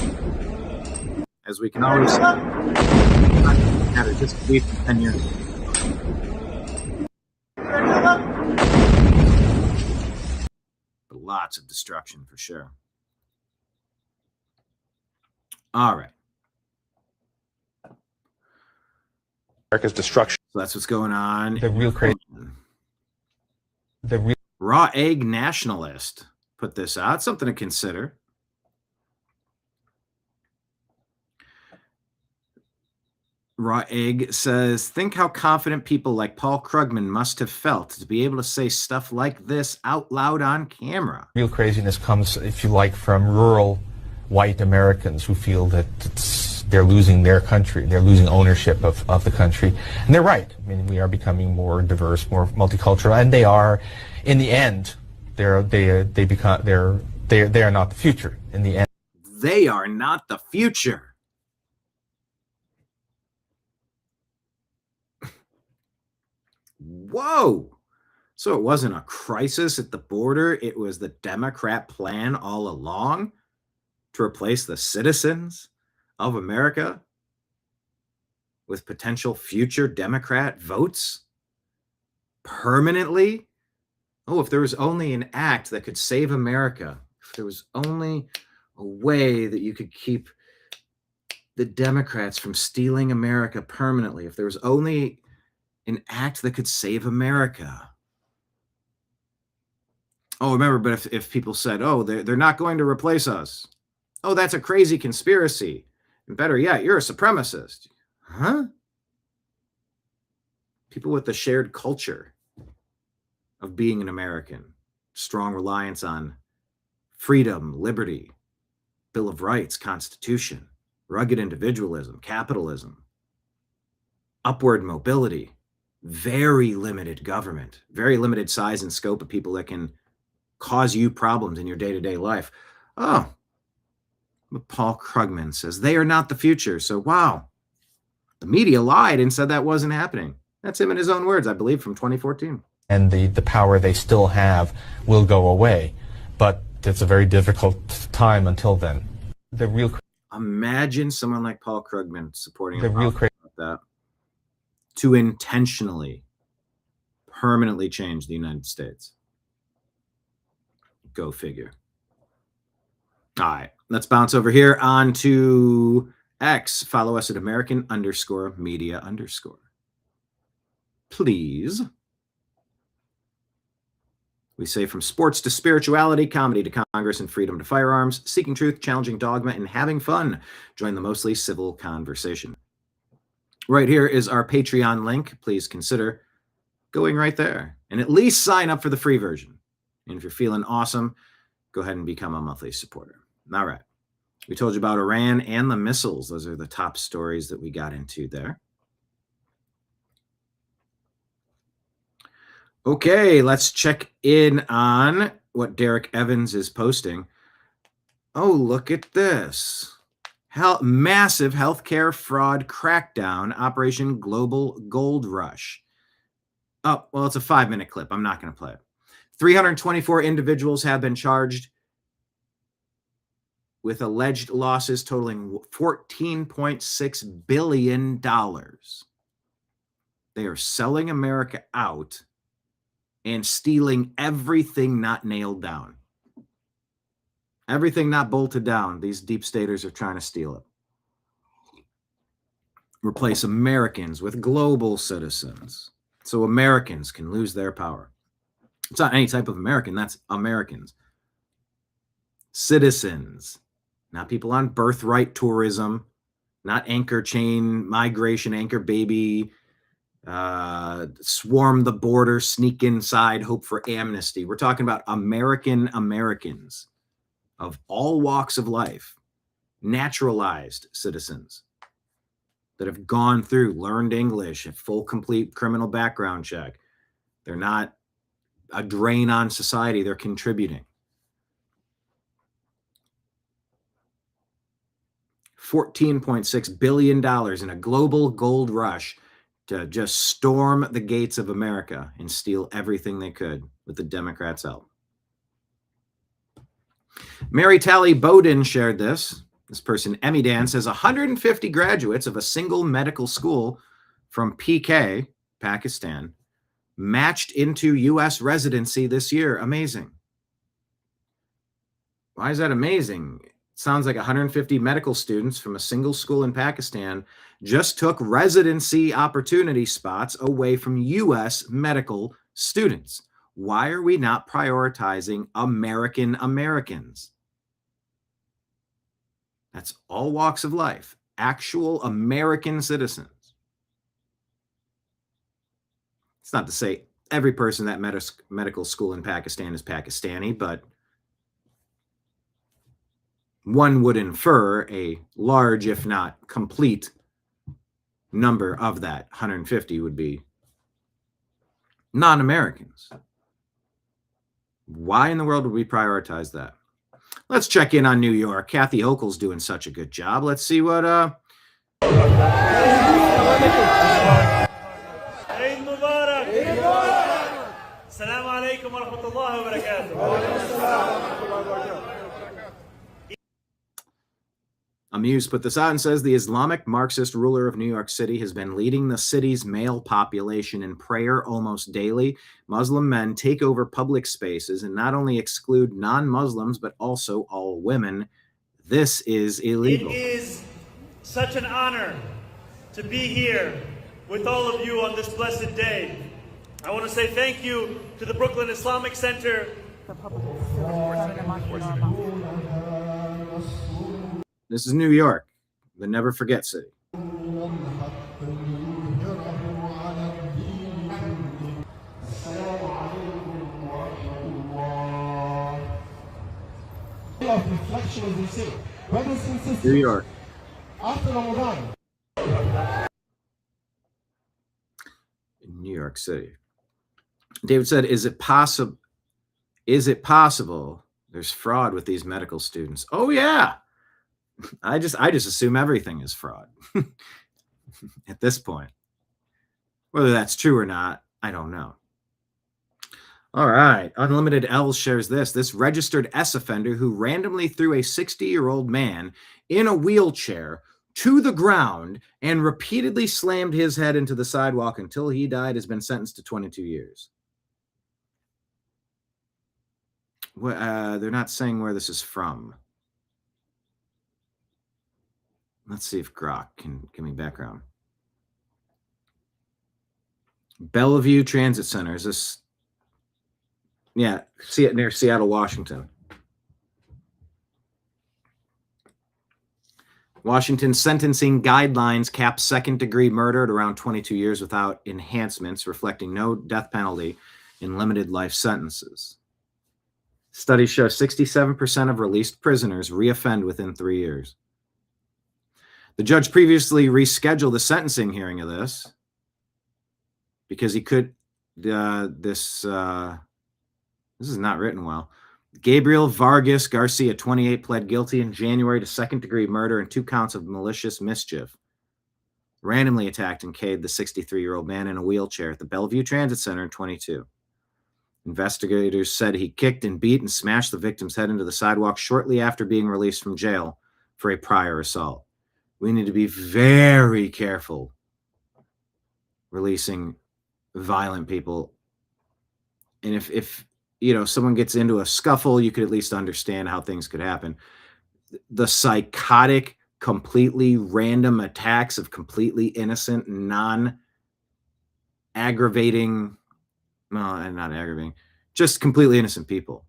As we can always this could be from 10 years ago. Lots of destruction for sure. All right. America's destruction. So that's what's going on. The real crazy. Raw Egg Nationalist put this out. Something to consider. Raw Egg says, think how confident people like Paul Krugman must have felt to be able to say stuff like this out loud on camera. Real craziness comes, if you like, from rural white Americans who feel that they're losing their country, they're losing ownership of the country. And they're right. I mean, we are becoming more diverse, more multicultural, and they are, in the end, they are not the future. In the end, they are not the future. Whoa! So it wasn't a crisis at the border. It was the Democrat plan all along to replace the citizens of America with potential future Democrat votes permanently. Oh, if there was only an act that could save America, if there was only a way that you could keep the Democrats from stealing America permanently, if there was only an act that could save America. Oh, remember, but if people said, oh, they're not going to replace us. Oh, that's a crazy conspiracy. And better yet, you're a supremacist. Huh? People with the shared culture of being an American, strong reliance on freedom, liberty, Bill of Rights, Constitution, rugged individualism, capitalism, upward mobility, very limited government, very limited size and scope of people that can cause you problems in your day-to-day life. Oh, but Paul Krugman says they are not the future. So, wow, the media lied and said that wasn't happening. That's him in his own words, I believe, from 2014. And the power they still have will go away. But it's a very difficult time until then. The real imagine someone like Paul Krugman supporting the real about that to intentionally, permanently change the United States. Go figure. All right, let's bounce over here on to X. Follow us at American_media_. Please. We say from sports to spirituality, comedy to Congress, and freedom to firearms, seeking truth, challenging dogma, and having fun. Join the mostly civil conversation. Right here is our Patreon link. Please consider going right there and at least sign up for the free version. And if you're feeling awesome, go ahead and become a monthly supporter. All right. We told you about Iran and the missiles. Those are the top stories that we got into there. Okay, let's check in on what Derek Evans is posting. Oh, look at this. Massive healthcare fraud crackdown, Operation Global Gold Rush. Oh, well, it's a 5-minute clip. I'm not going to play it. 324 individuals have been charged with alleged losses totaling $14.6 billion. They are selling America out and stealing everything not nailed down. Everything not bolted down. These deep staters are trying to steal it. Replace Americans with global citizens so Americans can lose their power. It's not any type of American. That's Americans. Citizens. Not people on birthright tourism. Not anchor chain migration, anchor baby, swarm the border, sneak inside, hope for amnesty. We're talking about Americans of all walks of life, naturalized citizens that have gone through, learned English, a full, complete criminal background check. They're not a drain on society. They're contributing. $14.6 billion in a global gold rush to just storm the gates of America and steal everything they could with the Democrats' help. Mary Talley Bowden shared this. This person, Emmy Dan, says 150 graduates of a single medical school from PK, Pakistan, matched into U.S. residency this year. Amazing. Why is that amazing? It sounds like 150 medical students from a single school in Pakistan just took residency opportunity spots away from U.S. medical students. Why are we not prioritizing Americans? That's all walks of life. Actual American citizens. It's not to say every person at medical school in Pakistan is Pakistani, but one would infer a large, if not complete, number of that 150 would be non-Americans. Why in the world would we prioritize that? Let's check in on New York. Kathy Hochul's doing such a good job. Let's see what Assalamu alaikum wa rahmatullahi wa barakatuh. Amuse put this out and says the Islamic Marxist ruler of New York City has been leading the city's male population in prayer almost daily. Muslim men take over public spaces and not only exclude non-Muslims, but also all women. This is illegal. It is such an honor to be here with all of you on this blessed day. I want to say thank you to the Brooklyn Islamic Center. This is New York, the never forget city. New York. In New York City. David said, is it possible there's fraud with these medical students? Oh yeah. I just assume everything is fraud at this point. Whether that's true or not, I don't know. All right. Unlimited L shares this registered S offender who randomly threw a 60-year-old man in a wheelchair to the ground and repeatedly slammed his head into the sidewalk until he died has been sentenced to 22 years. They're not saying where this is from. Let's see if Grok can give me background. Bellevue Transit Center. Is this? Yeah, see it near Seattle, Washington. Washington sentencing guidelines cap second-degree murder at around 22 years without enhancements, reflecting no death penalty in limited life sentences. Studies show 67% of released prisoners reoffend within 3 years. The judge previously rescheduled the sentencing hearing of this because he could. This is not written well. Gabriel Vargas Garcia, 28, pled guilty in January to second-degree murder and 2 counts of malicious mischief. Randomly attacked and killed the 63-year-old man in a wheelchair at the Bellevue Transit Center in 22. Investigators said he kicked and beat and smashed the victim's head into the sidewalk shortly after being released from jail for a prior assault. We need to be very careful releasing violent people. And if someone gets into a scuffle, you could at least understand how things could happen. The psychotic, completely random attacks of completely innocent, non-aggravating, not aggravating, just completely innocent people.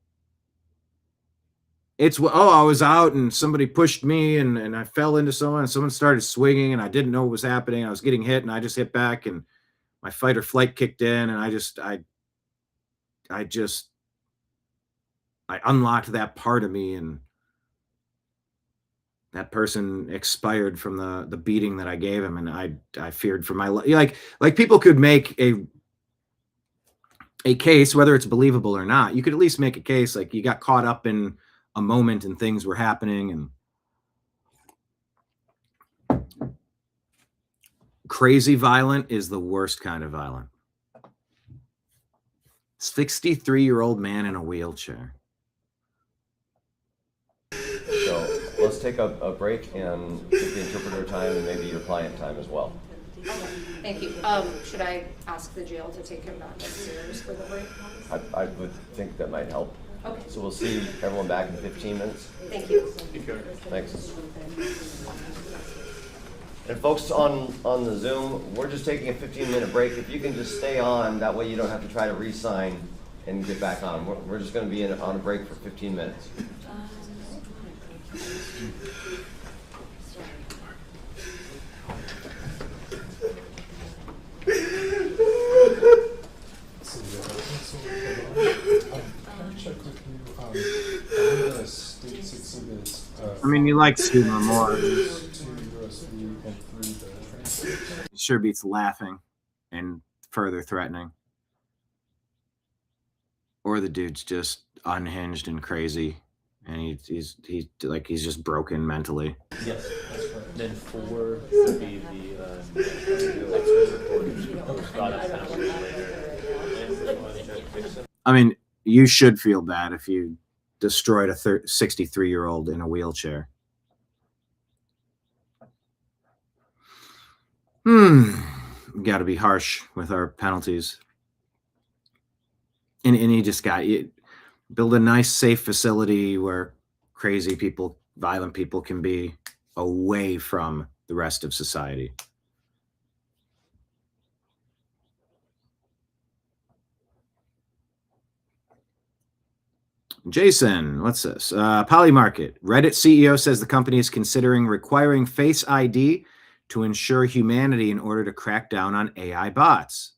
It's, I was out and somebody pushed me and I fell into someone and someone started swinging and I didn't know what was happening. I was getting hit and I just hit back and my fight or flight kicked in and I unlocked that part of me and that person expired from the beating that I gave him and I feared for my life. Like people could make a case, whether it's believable or not. You could at least make a case like you got caught up in a moment and things were happening and crazy violent is the worst kind of violent. 63-year-old man in a wheelchair. So let's take a break and get the interpreter time and maybe your client time as well. Okay, thank you. Should I ask the jail to take him back upstairs for the break? I would think that might help. Okay. So we'll see everyone back in 15 minutes. Thank you. Thanks. And folks on the Zoom, we're just taking a 15-minute break. If you can just stay on, that way you don't have to try to re-sign and get back on. We're just going to be on a break for 15 minutes. Check with you. I'm going to state 60 minutes I mean, you like Schumer more. It sure beats laughing and further threatening. Or the dude's just unhinged and crazy, and he's just broken mentally. Yes, that's correct. Then 4 would be the expert report. I mean, you should feel bad if you destroyed a 63-year-old in a wheelchair. Got to be harsh with our penalties. And you just build a nice, safe facility where crazy people, violent people can be away from the rest of society. Jason, what's this? Polymarket. Reddit CEO says the company is considering requiring Face ID to ensure humanity in order to crack down on AI bots.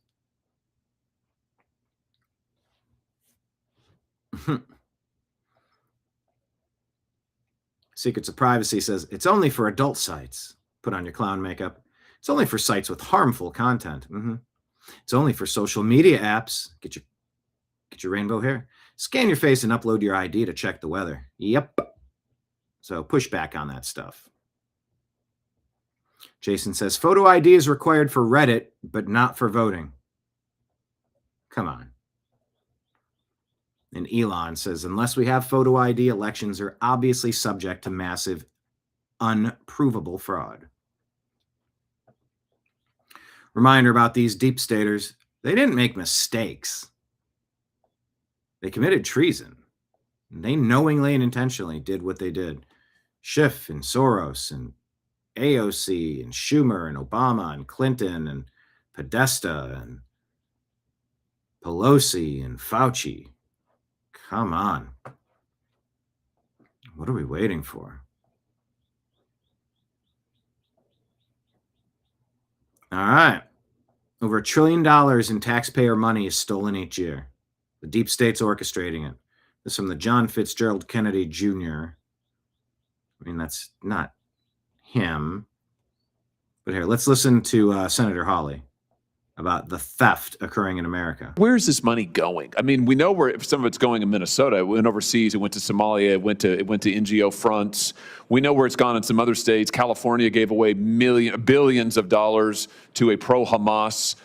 Secrets of Privacy says it's only for adult sites. Put on your clown makeup. It's only for sites with harmful content. It's only for social media apps. Get your rainbow hair. Scan your face and upload your ID to check the weather. Yep. So push back on that stuff. Jason says photo ID is required for Reddit, but not for voting. Come on. And Elon says, unless we have photo ID, elections are obviously subject to massive, unprovable fraud. Reminder about these deep staters. They didn't make mistakes. They committed treason. They knowingly and intentionally did what they did. Schiff and Soros and AOC and Schumer and Obama and Clinton and Podesta and Pelosi and Fauci. Come on. What are we waiting for? All right. Over $1 trillion in taxpayer money is stolen each year. The deep state's orchestrating it. This is from the John Fitzgerald Kennedy Jr. I mean, that's not him. But here, let's listen to Senator Hawley about the theft occurring in America. Where is this money going? I mean, we know where some of it's going in Minnesota. It went overseas. It went to Somalia. It went to NGO fronts. We know where it's gone in some other states. California gave away billions of dollars to a pro-Hamas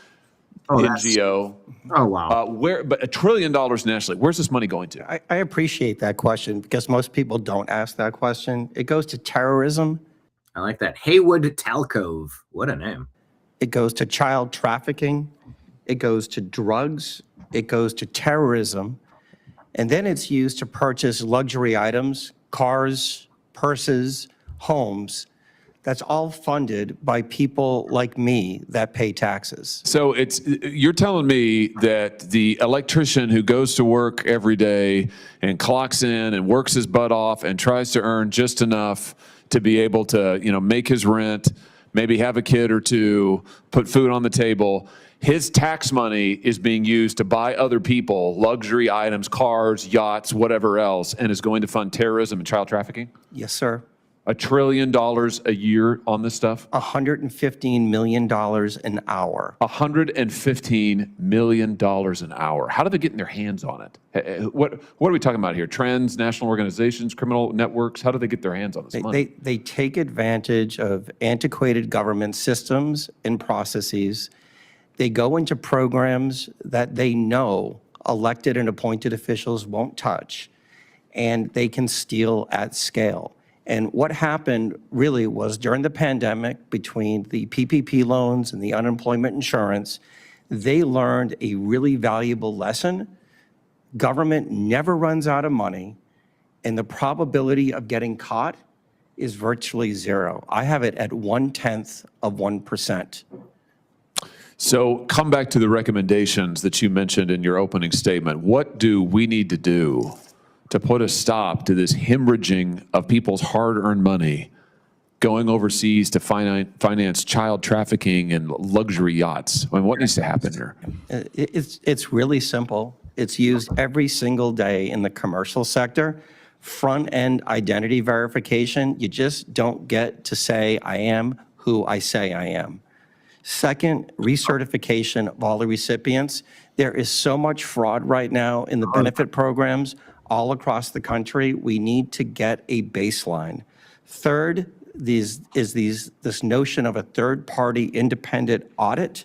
NGO. Oh, wow. But $1 trillion nationally. Where's this money going to? I appreciate that question because most people don't ask that question. It goes to terrorism. I like that. Haywood Talcove. What a name. It goes to child trafficking. It goes to drugs. It goes to terrorism. And then it's used to purchase luxury items, cars, purses, homes. That's all funded by people like me that pay taxes. So you're telling me that the electrician who goes to work every day and clocks in and works his butt off and tries to earn just enough to be able to, make his rent, maybe have a kid or two, put food on the table, his tax money is being used to buy other people luxury items, cars, yachts, whatever else, and is going to fund terrorism and child trafficking? Yes, sir. $1 trillion a year on this stuff? $115 million an hour. $115 million an hour. How do they get in their hands on it? What are we talking about here? Trends, national organizations, criminal networks? How do they get their hands on this money? They take advantage of antiquated government systems and processes. They go into programs that they know elected and appointed officials won't touch, and they can steal at scale. And what happened really was during the pandemic, between the PPP loans and the unemployment insurance, they learned a really valuable lesson. Government never runs out of money, and the probability of getting caught is virtually zero. I have it at 0.1%. So come back to the recommendations that you mentioned in your opening statement. What do we need to do to put a stop to this hemorrhaging of people's hard-earned money going overseas to finance child trafficking and luxury yachts? I mean, what needs to happen here? It's really simple. It's used every single day in the commercial sector front-end identity verification. You just don't get to say, I am who I say I am. Second, recertification of all the recipients. There is so much fraud right now in the benefit programs all across the country. We need to get a baseline. Third, this notion of a third-party independent audit.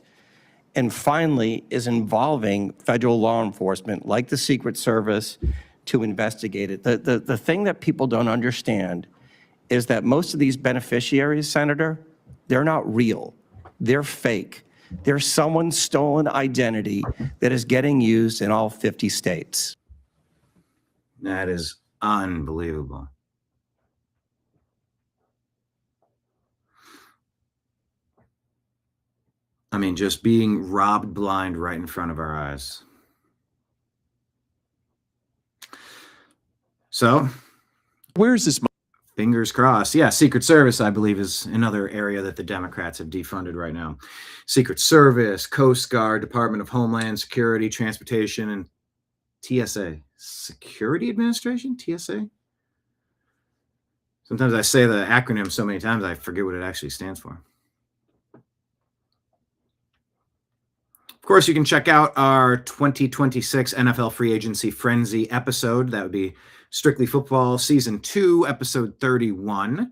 And finally, is involving federal law enforcement, like the Secret Service, to investigate it. The thing that people don't understand is that most of these beneficiaries, Senator, they're not real. They're fake. They're someone's stolen identity that is getting used in all 50 states. That is unbelievable. I mean, just being robbed blind right in front of our eyes. So, where's this? Fingers crossed. Yeah, Secret Service, I believe, is another area that the Democrats have defunded right now. Secret Service, Coast Guard, Department of Homeland Security, Transportation, and TSA. Security Administration? TSA? Sometimes I say the acronym so many times I forget what it actually stands for. Of course, you can check out our 2026 NFL Free Agency Frenzy episode. That would be Strictly Football Season 2, Episode 31.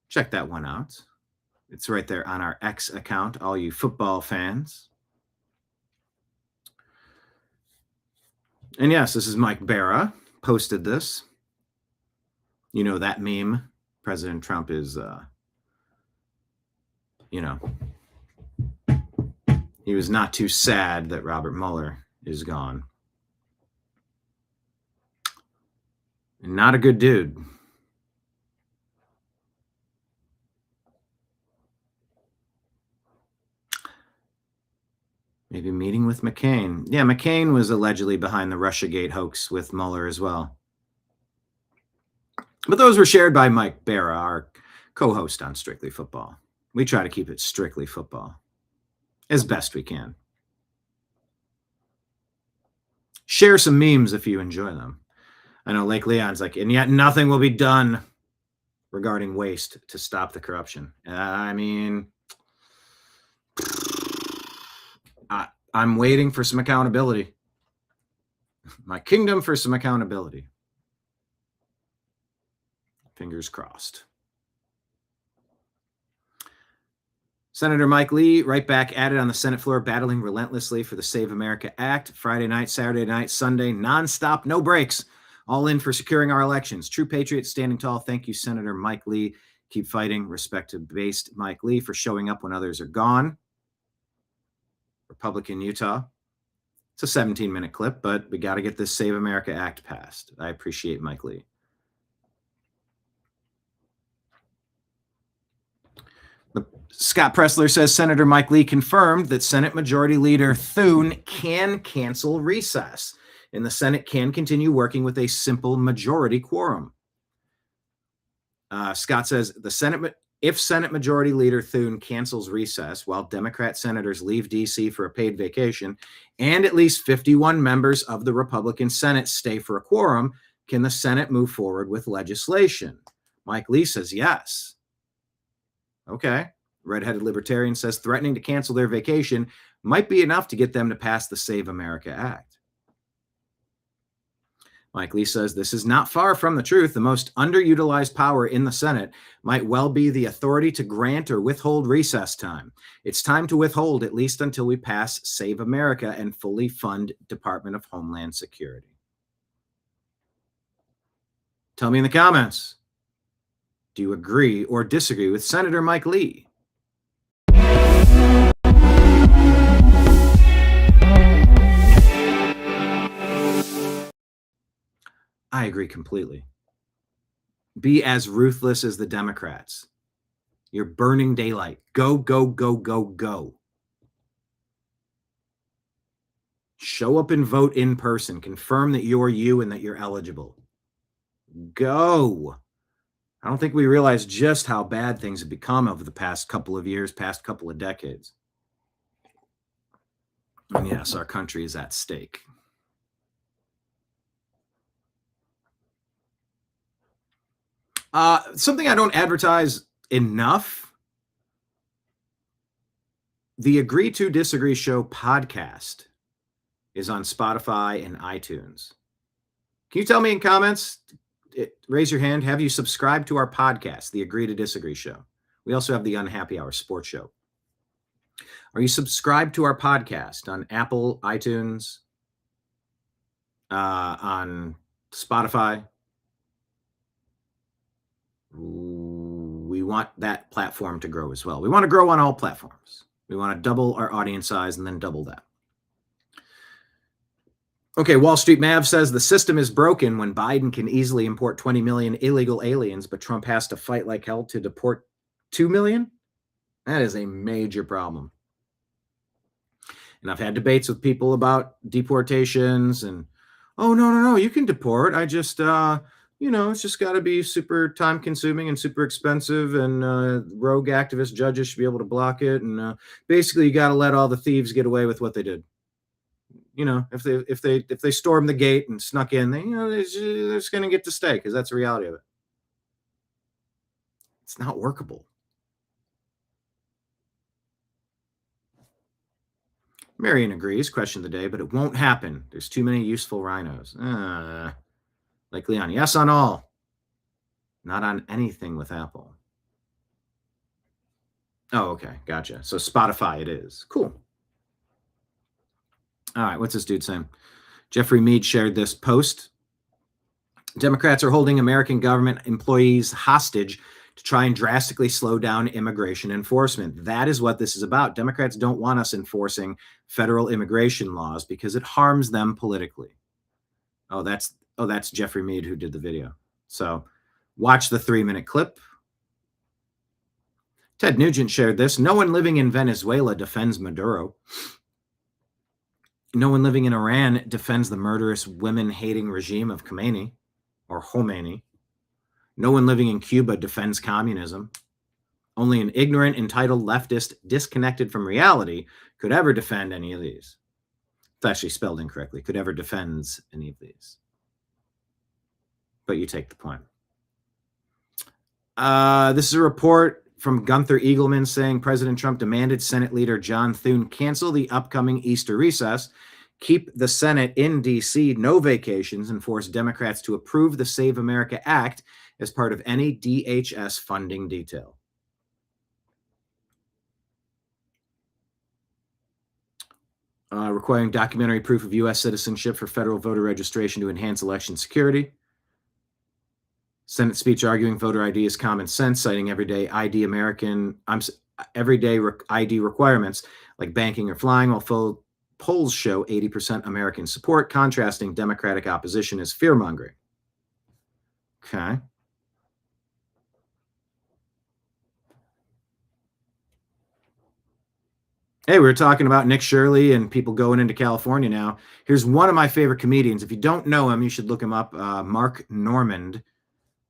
Check that one out. It's right there on our X account, all you football fans. And yes, this is Mike Barra, posted this. You know that meme. President Trump is, he was not too sad that Robert Mueller is gone. Not a good dude. Maybe meeting with McCain. Yeah, McCain was allegedly behind the Russiagate hoax with Mueller as well. But those were shared by Mike Barra, our co-host on Strictly Football. We try to keep it strictly football as best we can. Share some memes if you enjoy them. I know Lake Leon's like, and yet nothing will be done regarding waste to stop the corruption. I mean, I'm waiting for some accountability. My kingdom for some accountability. Fingers crossed. Senator Mike Lee, right back at it on the Senate floor, battling relentlessly for the Save America Act. Friday night, Saturday night, Sunday, nonstop, no breaks. All in for securing our elections. True patriots standing tall. Thank you, Senator Mike Lee. Keep fighting. Respect to based Mike Lee for showing up when others are gone. Republican Utah. It's a 17-minute clip, but we got to get this Save America Act passed. I appreciate Mike Lee. Scott Pressler says Senator Mike Lee confirmed that Senate Majority Leader Thune can cancel recess, and the Senate can continue working with a simple majority quorum. Scott says if Senate Majority Leader Thune cancels recess while Democrat senators leave D.C. for a paid vacation, and at least 51 members of the Republican Senate stay for a quorum, can the Senate move forward with legislation? Mike Lee says yes. Okay. Redheaded Libertarian says threatening to cancel their vacation might be enough to get them to pass the Save America Act. Mike Lee says this is not far from the truth. The most underutilized power in the Senate might well be the authority to grant or withhold recess time. It's time to withhold at least until we pass Save America and fully fund Department of Homeland Security. Tell me in the comments. Do you agree or disagree with Senator Mike Lee? I agree completely. Be as ruthless as the Democrats. You're burning daylight. Go, go, go, go, go. Show up and vote in person. Confirm that you're you and that you're eligible. Go. I don't think we realize just how bad things have become over the past couple of years, past couple of decades. And yes, our country is at stake. Something I don't advertise enough. The Agree to Disagree Show podcast is on Spotify and iTunes. Can you tell me in comments, raise your hand, have you subscribed to our podcast, The Agree to Disagree Show? We also have the Unhappy Hour Sports Show. Are you subscribed to our podcast on Apple, iTunes, on Spotify? We want that platform to grow as well. We want to grow on all platforms. We want to double our audience size and then double that. Okay, Wall Street Mav says the system is broken when Biden can easily import 20 million illegal aliens, but Trump has to fight like hell to deport 2 million? That is a major problem. And I've had debates with people about deportations and, oh, no, you can deport. I just, it's just got to be super time consuming and super expensive, and rogue activist judges should be able to block it. And basically you got to let all the thieves get away with what they did. If they stormed the gate and snuck in, they're just going to get to stay because that's the reality of it. It's not workable. Marion agrees, question of the day, but it won't happen. There's too many useful rhinos. Like Leon, yes on all. Not on anything with Apple. Oh, okay, gotcha. So Spotify it is. Cool. All right, what's this dude saying? Jeffrey Mead shared this post. Democrats are holding American government employees hostage to try and drastically slow down immigration enforcement. That is what this is about. Democrats don't want us enforcing federal immigration laws because it harms them politically. Oh, that's Jeffrey Mead who did the video. So watch the 3-minute clip. Ted Nugent shared this. No one living in Venezuela defends Maduro. No one living in Iran defends the murderous women-hating regime of Khomeini or Khomeini. No one living in Cuba defends communism. Only an ignorant, entitled leftist disconnected from reality could ever defend any of these. It's actually spelled incorrectly. Could ever defends any of these. But you take the point. This is a report from Gunther Eagleman saying President Trump demanded Senate Leader John Thune cancel the upcoming Easter recess, keep the Senate in D.C., no vacations, and force Democrats to approve the Save America Act as part of any DHS funding detail. Requiring documentary proof of U.S. citizenship for federal voter registration to enhance election security. Senate speech arguing voter ID is common sense, citing everyday ID requirements like banking or flying, while polls show 80% American support, contrasting Democratic opposition as fear-mongering. Okay. Hey, we were talking about Nick Shirley and people going into California now. Here's one of my favorite comedians. If you don't know him, you should look him up. Mark Normand.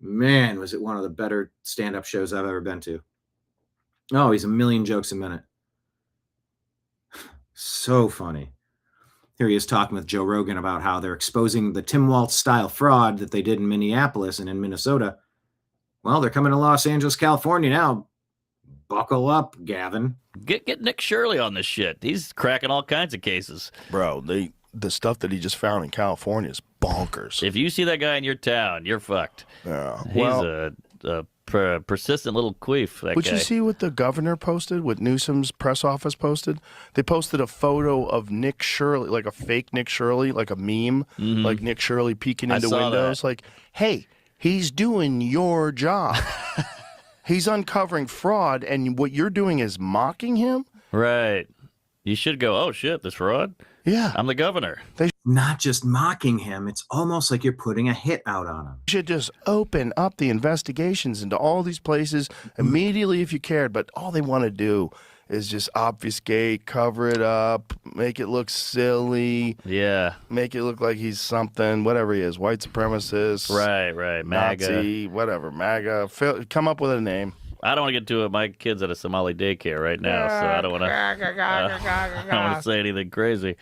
Man, was it one of the better stand-up shows I've ever been to. Oh, he's a million jokes a minute. So funny. Here he is talking with Joe Rogan about how they're exposing the Tim Walz-style fraud that they did in Minneapolis and in Minnesota. Well, they're coming to Los Angeles, California now. Buckle up, Gavin. Get Nick Shirley on this shit. He's cracking all kinds of cases. Bro, the stuff that he just found in California is bonkers. If you see that guy in your town, you're fucked. Yeah. He's a persistent little queef, that Would guy. you see what the governor posted, what Newsom's press office posted? They posted a photo of Nick Shirley, like a fake Nick Shirley, like a meme, like Nick Shirley peeking into windows. Like, hey, he's doing your job. He's uncovering fraud, and what you're doing is mocking him? Right. You should go, oh, shit, this fraud? Yeah. I'm the governor. They not just mocking him. It's almost like you're putting a hit out on him. should just open up the investigations into all these places immediately if you cared, but all they want to do is just obfuscate, cover it up, make it look silly. Yeah. Make it look like he's something, whatever he is, white supremacist. Right. MAGA. Nazi, whatever, MAGA. Come up with a name. I don't want to get to it. My kid's at a Somali daycare right now, so I don't want to. I don't want to say anything crazy.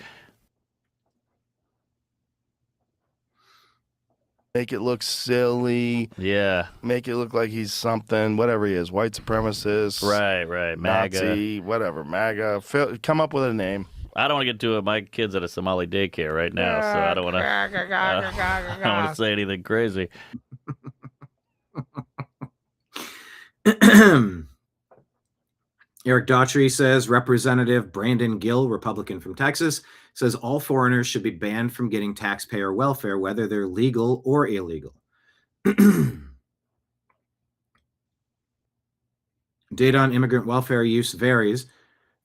make it look silly. Yeah. Make it look like he's something, whatever he is, white supremacist. Right. MAGA. Nazi, whatever, MAGA. Come up with a name. I don't want to get to it. My kid's at a Somali daycare right now, so I don't want to. I don't want to say anything crazy. Eric Daughtry says Representative Brandon Gill, Republican from Texas, says all foreigners should be banned from getting taxpayer welfare, whether they're legal or illegal. Data on immigrant welfare use varies.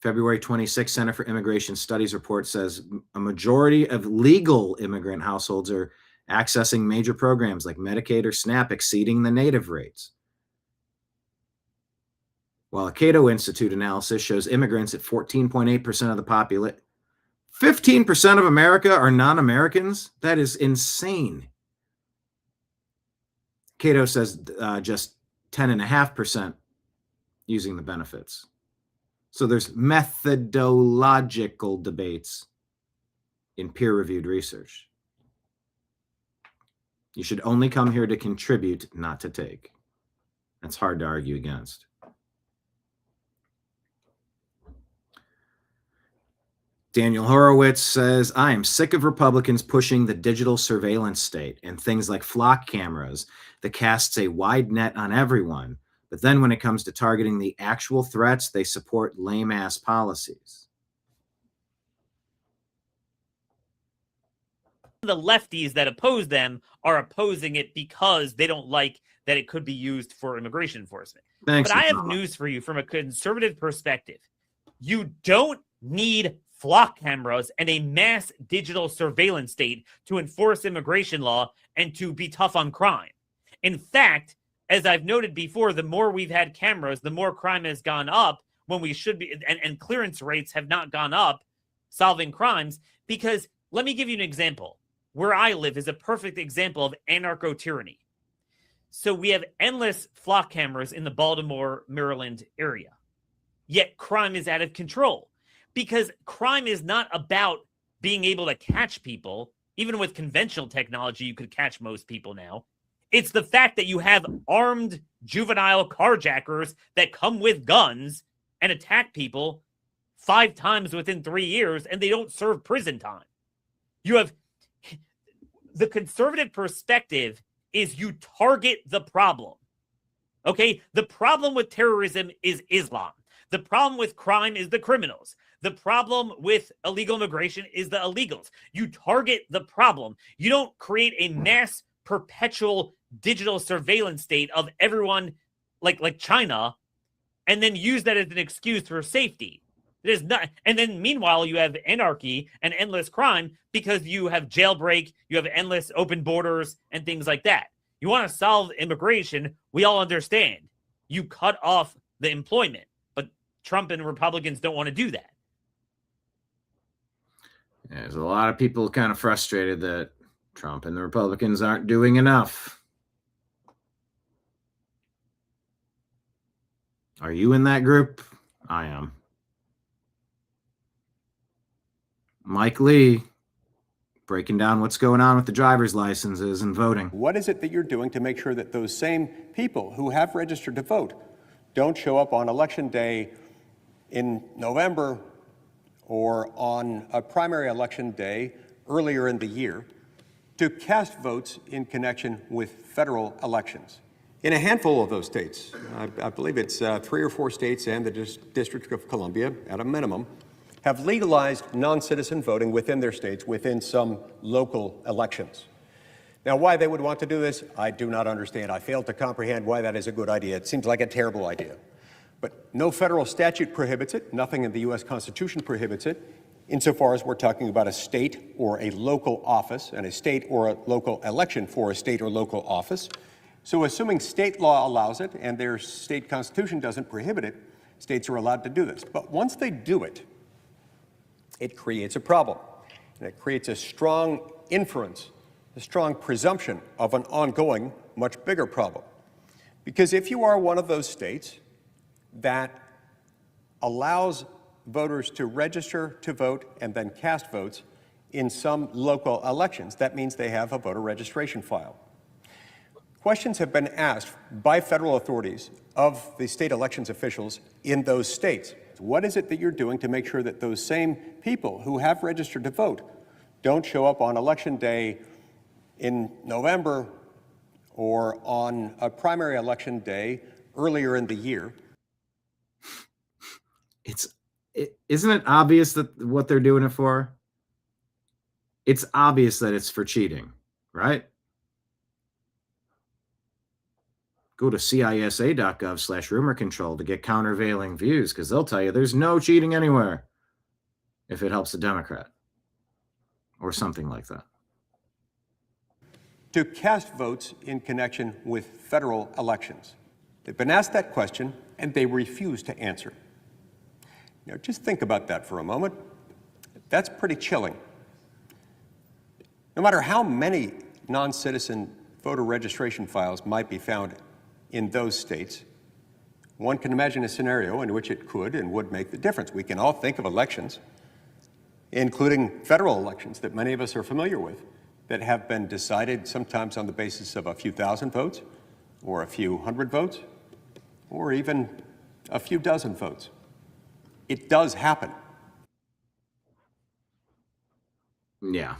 February 26 Center for Immigration Studies report says a majority of legal immigrant households are accessing major programs like Medicaid or SNAP exceeding the native rates. While a Cato Institute analysis shows immigrants at 14.8% of the population, 15% of America are non-Americans. That is insane. Cato says just 10.5% using the benefits. So there's methodological debates in peer-reviewed research. You should only come here to contribute, not to take. That's hard to argue against. Daniel Horowitz says, I am sick of Republicans pushing the digital surveillance state and things like flock cameras that casts a wide net on everyone. But then when it comes to targeting the actual threats, they support lame-ass policies. The lefties that oppose them are opposing it because they don't like that it could be used for immigration enforcement. Thanks, but I have news for you from a conservative perspective. You don't need flock cameras and a mass digital surveillance state to enforce immigration law and to be tough on crime. In fact, as I've noted before, the more we've had cameras, the more crime has gone up when we should be, and clearance rates have not gone up solving crimes. Because let me give you an example. Where I live is a perfect example of anarcho-tyranny. So we have endless flock cameras in the Baltimore, Maryland area. Yet crime is out of control. Because crime is not about being able to catch people. Even with conventional technology, you could catch most people now. It's the fact that you have armed juvenile carjackers that come with guns and attack people 5 times within 3 years, and they don't serve prison time. You have the conservative perspective is you target the problem. Okay? The problem with terrorism is Islam. The problem with crime is the criminals. The problem with illegal immigration is the illegals. You target the problem. You don't create a mass perpetual digital surveillance state of everyone like China and then use that as an excuse for safety. There's not, and then meanwhile you have anarchy and endless crime because you have jailbreak, you have endless open borders and things like that. You want to solve immigration, we all understand. You cut off the employment, but Trump and Republicans don't want to do that. There's a lot of people kind of frustrated that Trump and the Republicans aren't doing enough. Are you in that group? I am. Mike Lee, breaking down what's going on with the driver's licenses and voting. What is it that you're doing to make sure that those same people who have registered to vote don't show up on Election Day in November or on a primary election day earlier in the year to cast votes in connection with federal elections? In a handful of those states, I believe it's 3 or 4 states and the District of Columbia, at a minimum, have legalized non-citizen voting within their states within some local elections. Now, why they would want to do this, I do not understand. I fail to comprehend why that is a good idea. It seems like a terrible idea. But no federal statute prohibits it. Nothing in the U.S. Constitution prohibits it, insofar as we're talking about a state or a local office and a state or a local election for a state or local office. So assuming state law allows it and their state constitution doesn't prohibit it, states are allowed to do this. But once they do it, it creates a problem. And it creates a strong inference, a strong presumption of an ongoing, much bigger problem. Because if you are one of those states that allows voters to register to vote and then cast votes in some local elections, that means they have a voter registration file. Questions have been asked by federal authorities of the state elections officials in those states. What is it that you're doing to make sure that those same people who have registered to vote don't show up on election day in November or on a primary election day earlier in the year? Isn't it obvious that what they're doing it for? It's obvious that it's for cheating, right? Go to CISA.gov/rumor control to get countervailing views, because they'll tell you there's no cheating anywhere if it helps the Democrat or something like that. To cast votes in connection with federal elections. They've been asked that question and they refuse to answer. Now, just think about that for a moment. That's pretty chilling. No matter how many non-citizen voter registration files might be found in those states, one can imagine a scenario in which it could and would make the difference. We can all think of elections, including federal elections that many of us are familiar with, that have been decided sometimes on the basis of a few thousand votes, or a few hundred votes, or even a few dozen votes. It does happen. Yeah.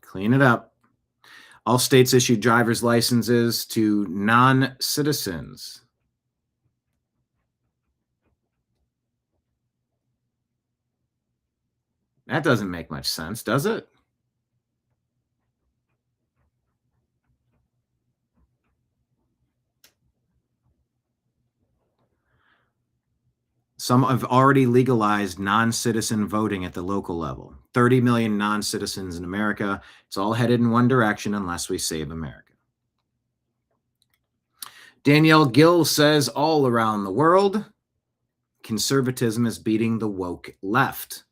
Clean it up. All states issue driver's licenses to non-citizens. That doesn't make much sense, does it? Some have already legalized non-citizen voting at the local level. 30 million non-citizens in America. It's all headed in one direction unless we save America. Danielle Gill says all around the world, conservatism is beating the woke left.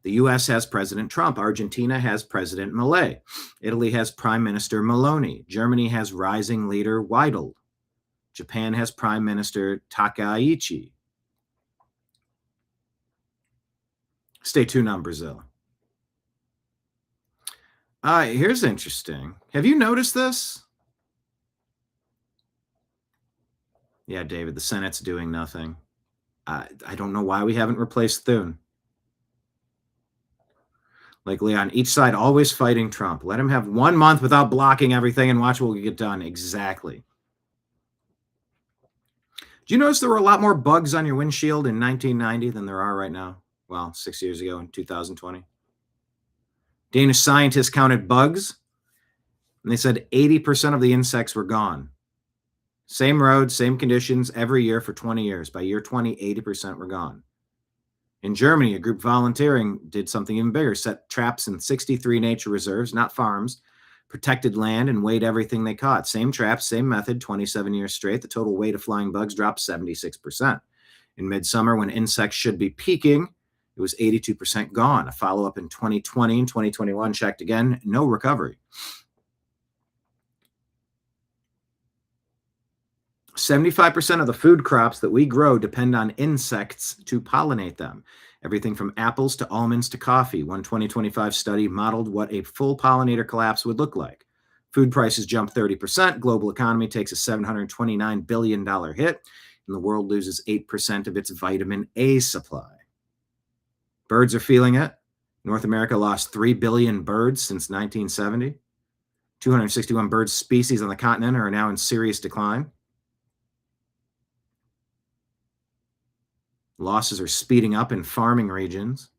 The U.S. has President Trump. Argentina has President Milei. Italy has Prime Minister Meloni. Germany has rising leader Weidel. Japan has Prime Minister Takaichi. Stay tuned on Brazil. Here's interesting. Have you noticed this? Yeah, David, the Senate's doing nothing. I don't know why we haven't replaced Thune. Like Leon, each side always fighting Trump. Let him have 1 month without blocking everything and watch what we get done. Exactly. Do you notice there were a lot more bugs on your windshield in 1990 than there are right now? Well, 6 years ago in 2020. Danish scientists counted bugs, and they said 80% of the insects were gone. Same road, same conditions every year for 20 years. By year 20, 80% were gone. In Germany, a group volunteering did something even bigger, set traps in 63 nature reserves, not farms, protected land, and weighed everything they caught. Same traps, same method, 27 years straight. The total weight of flying bugs dropped 76%. In midsummer, when insects should be peaking, it was 82% gone. A follow-up in 2020 and 2021 checked again, no recovery. 75% of the food crops that we grow depend on insects to pollinate them. Everything from apples to almonds to coffee. One 2025 study modeled what a full pollinator collapse would look like. Food prices jump 30%. Global economy takes a $729 billion hit, and the world loses 8% of its vitamin A supply. Birds are feeling it. North America lost 3 billion birds since 1970. 261 bird species on the continent are now in serious decline. Losses are speeding up in farming regions.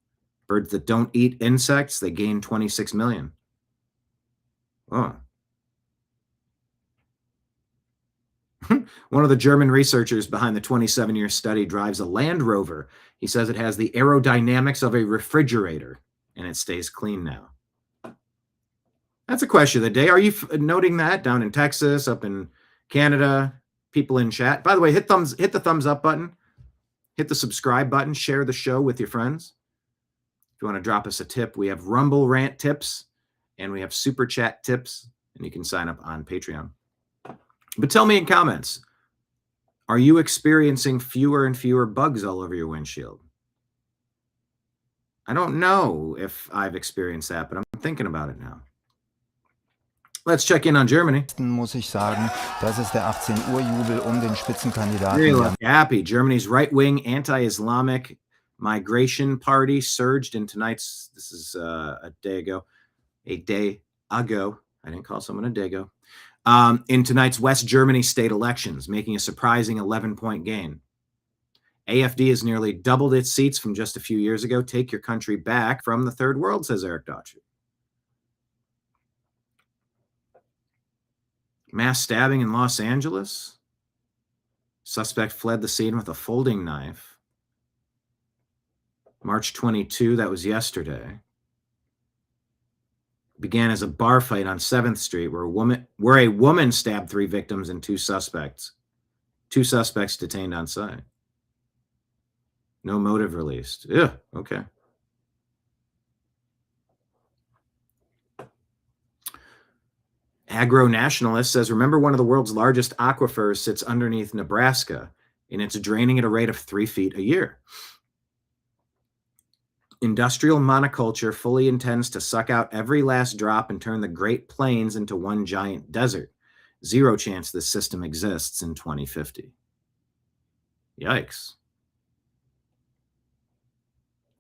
Birds that don't eat insects, they gain 26 million. Oh. One of the German researchers behind the 27-year study drives a Land Rover. He says it has the aerodynamics of a refrigerator, and it stays clean now. That's a question of the day. Are you noting that down in Texas, up in Canada, people in chat? By the way, hit the thumbs up button. Hit the subscribe button. Share the show with your friends. If you want to drop us a tip, we have Rumble Rant tips, and we have Super Chat tips, and you can sign up on Patreon. But tell me in comments, are you experiencing fewer and fewer bugs all over your windshield? I don't know if I've experienced that, but I'm thinking about it now. Let's check in on Germany. Muss ich sagen, das ist der 18 Uhr Jubel den Spitzenkandidaten. Really happy. Germany's right-wing anti-Islamic migration party surged in tonight's, this is a day ago. I didn't call someone a dago. In tonight's West Germany state elections, making a surprising 11-point gain. AfD has nearly doubled its seats from just a few years ago. Take your country back from the third world, says Eric Daughtry. Mass stabbing in Los Angeles. Suspect fled the scene with a folding knife. March 22, that was yesterday. Began as a bar fight on 7th Street where a woman stabbed 3 victims and 2 suspects. 2 suspects detained on site. No motive released. Yeah, okay. Agro-nationalist says, remember, one of the world's largest aquifers sits underneath Nebraska, and it's draining at a rate of 3 feet a year. Industrial monoculture fully intends to suck out every last drop and turn the Great Plains into one giant desert. 0 chance this system exists in 2050. Yikes.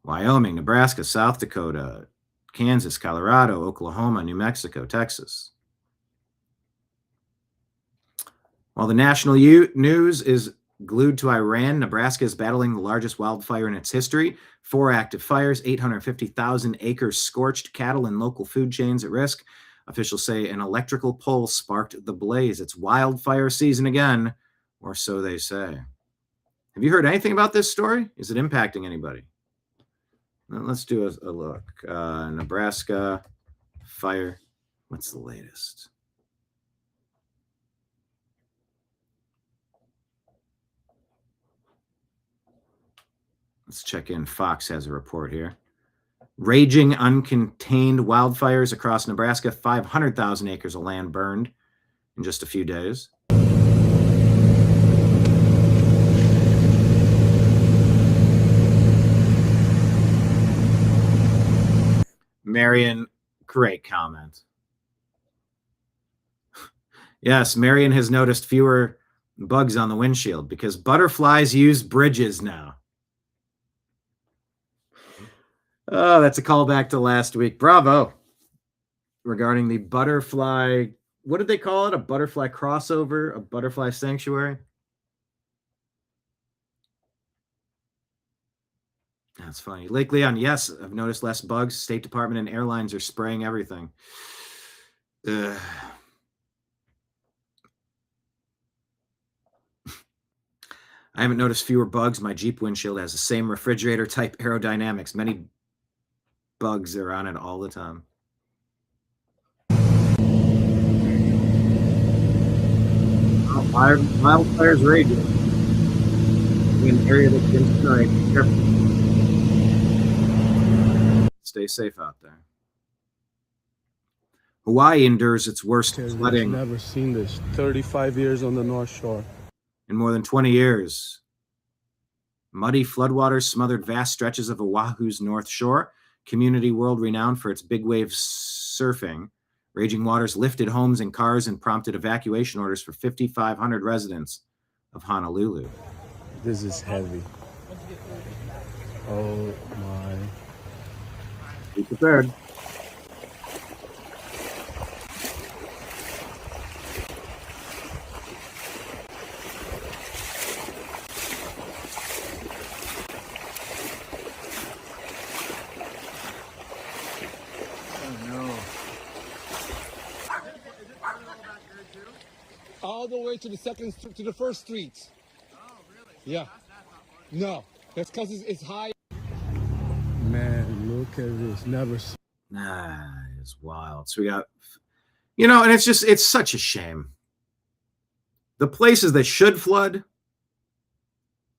Wyoming, Nebraska, South Dakota, Kansas, Colorado, Oklahoma, New Mexico, Texas. While the national news is glued to Iran, Nebraska is battling the largest wildfire in its history. 4 active fires, 850,000 acres scorched, cattle and local food chains at risk. Officials say an electrical pole sparked the blaze. It's wildfire season again, or so they say. Have you heard anything about this story? Is it impacting anybody? Well, let's do a look. Nebraska fire. What's the latest? Let's check in. Fox has a report here. Raging, uncontained wildfires across Nebraska. 500,000 acres of land burned in just a few days. Marion, great comment. Yes, Marion has noticed fewer bugs on the windshield because butterflies use bridges now. Oh, that's a callback to last week. Bravo. Regarding the butterfly, what did they call it? A butterfly crossover, a butterfly sanctuary? That's funny. Lake Leon, yes, I've noticed less bugs. State Department and airlines are spraying everything. I haven't noticed fewer bugs. My Jeep windshield has the same refrigerator type aerodynamics. Many bugs are on it all the time. Wildfires raging in an area that's been tonight. Stay safe out there. Hawaii endures its worst flooding. I've never seen this. 35 years on the North Shore. In more than 20 years. Muddy floodwaters smothered vast stretches of Oahu's North Shore. Community world renowned for its big wave surfing. Raging waters lifted homes and cars and prompted evacuation orders for 5,500 residents of Honolulu. This is heavy. Oh my. Be prepared. All the way to the first street. Oh, really? Yeah. No, that's because it's high. Man, look at this. Never. Nah, it's wild. So we got, and it's such a shame. The places that should flood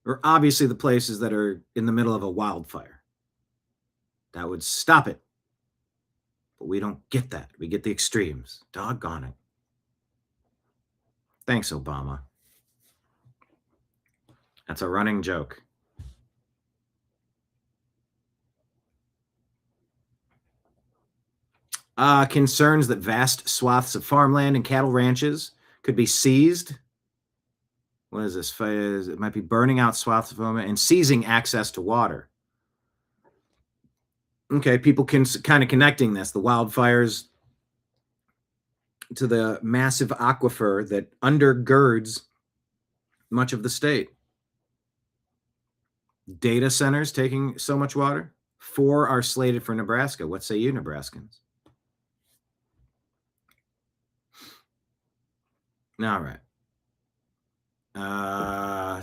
are obviously the places that are in the middle of a wildfire. That would stop it. But we don't get that. We get the extremes. Doggone it. Thanks, Obama. That's a running joke. Concerns that vast swaths of farmland and cattle ranches could be seized. What is this? It might be burning out swaths of farmland and seizing access to water. Okay, people can kind of connecting this, the wildfires to the massive aquifer that undergirds much of the state. Data centers taking so much water. 4 are slated for Nebraska. What say you, Nebraskans? All right.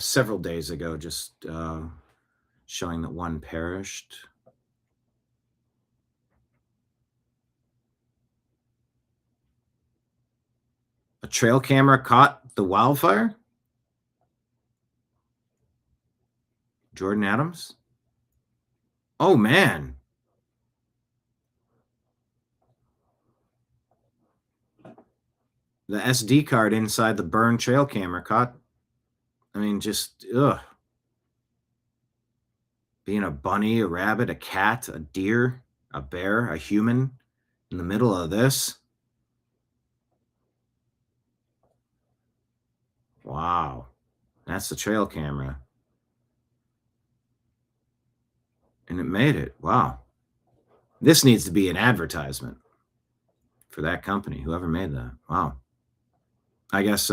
Several days ago, just showing that 1 perished. A trail camera caught the wildfire? Jordan Adams? Oh, man. The SD card inside the burned trail camera caught, I mean, just, ugh. Being a bunny, a rabbit, a cat, a deer, a bear, a human in the middle of this. Wow. That's the trail camera. And it made it. Wow. This needs to be an advertisement for that company, whoever made that. Wow. I guess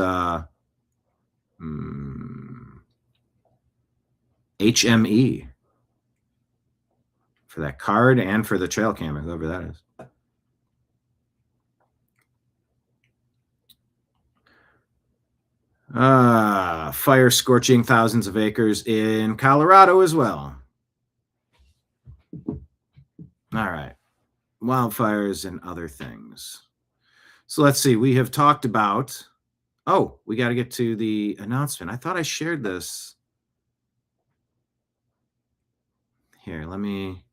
HME for that card and for the trail camera, whoever that is. Fire scorching thousands of acres in Colorado as well. All right. Wildfires and other things. So let's see. We have talked about, oh, we got to get to the announcement. I thought I shared this. Here, let me.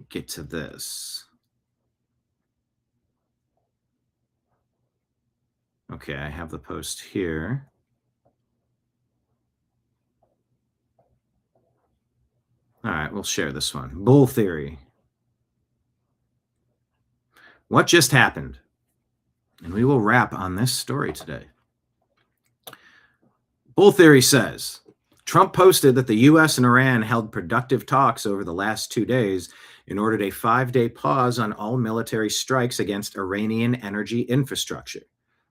Get to this. Okay, I have the post here. All right, we'll share this one. Bull theory. What just happened? And we will wrap on this story today. Bull theory says, Trump posted that the U.S. and Iran held productive talks over the last 2 days and ordered a 5-day pause on all military strikes against Iranian energy infrastructure.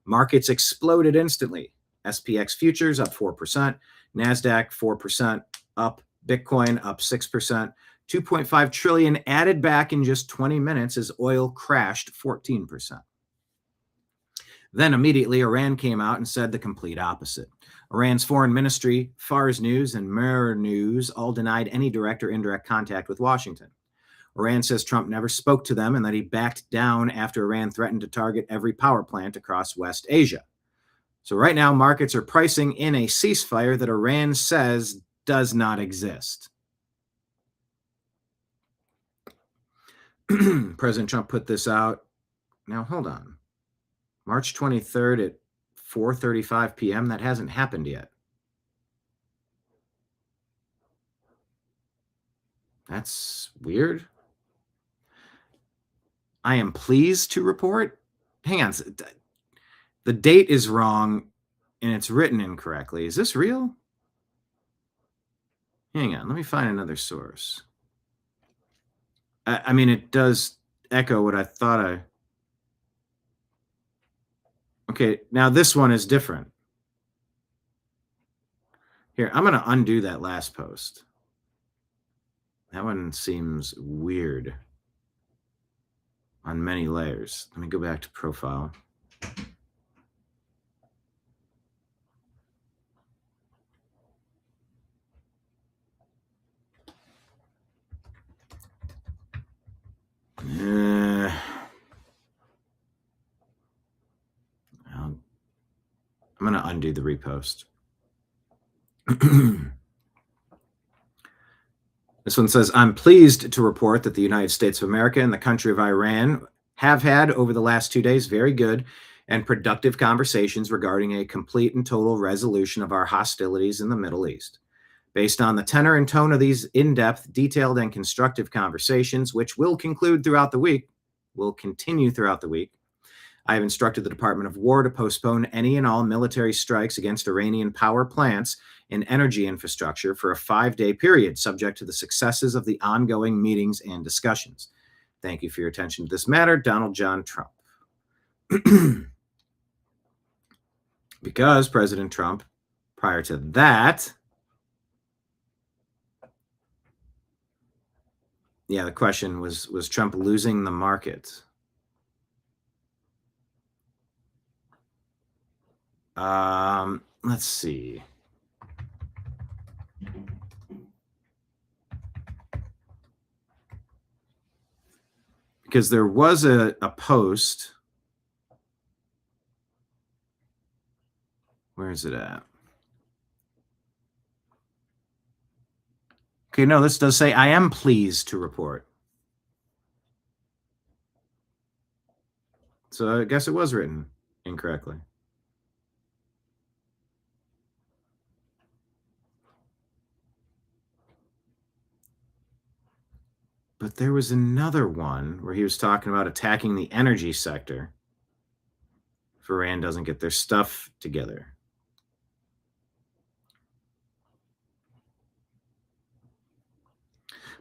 Markets exploded instantly. SPX futures up 4%, NASDAQ 4% up, Bitcoin up 6%, 2.5 trillion added back in just 20 minutes as oil crashed 14%. Then immediately Iran came out and said the complete opposite. Iran's foreign ministry, Fars News, and Mer News all denied any direct or indirect contact with Washington. Iran says Trump never spoke to them and that he backed down after Iran threatened to target every power plant across West Asia. So right now, markets are pricing in a ceasefire that Iran says does not exist. President Trump put this out. Now, hold on. March 23rd at 4:35 p.m. That hasn't happened yet. That's weird. I am pleased to report. Hang on. The date is wrong and it's written incorrectly. Is this real? Hang on. Let me find another source. I mean, it does echo what I thought Okay, now this one is different. Here, I'm going to undo that last post. That one seems weird on many layers. Let me go back to profile. I'm going to undo the repost. This one says, I'm pleased to report that the United States of America and the country of Iran have had over the last 2 days very good and productive conversations regarding a complete and total resolution of our hostilities in the Middle East. Based on the tenor and tone of these in-depth, detailed, and constructive conversations, which will continue throughout the week, I have instructed the Department of War to postpone any and all military strikes against Iranian power plants and energy infrastructure for a 5-day period, subject to the successes of the ongoing meetings and discussions. Thank you for your attention to this matter, Donald John Trump. Because President Trump, prior to that, the question was Trump losing the market? Let's see. Because there was a post. Where is it at? Okay, no, this does say, I am pleased to report. So I guess it was written incorrectly. But there was another one where he was talking about attacking the energy sector if Iran doesn't get their stuff together.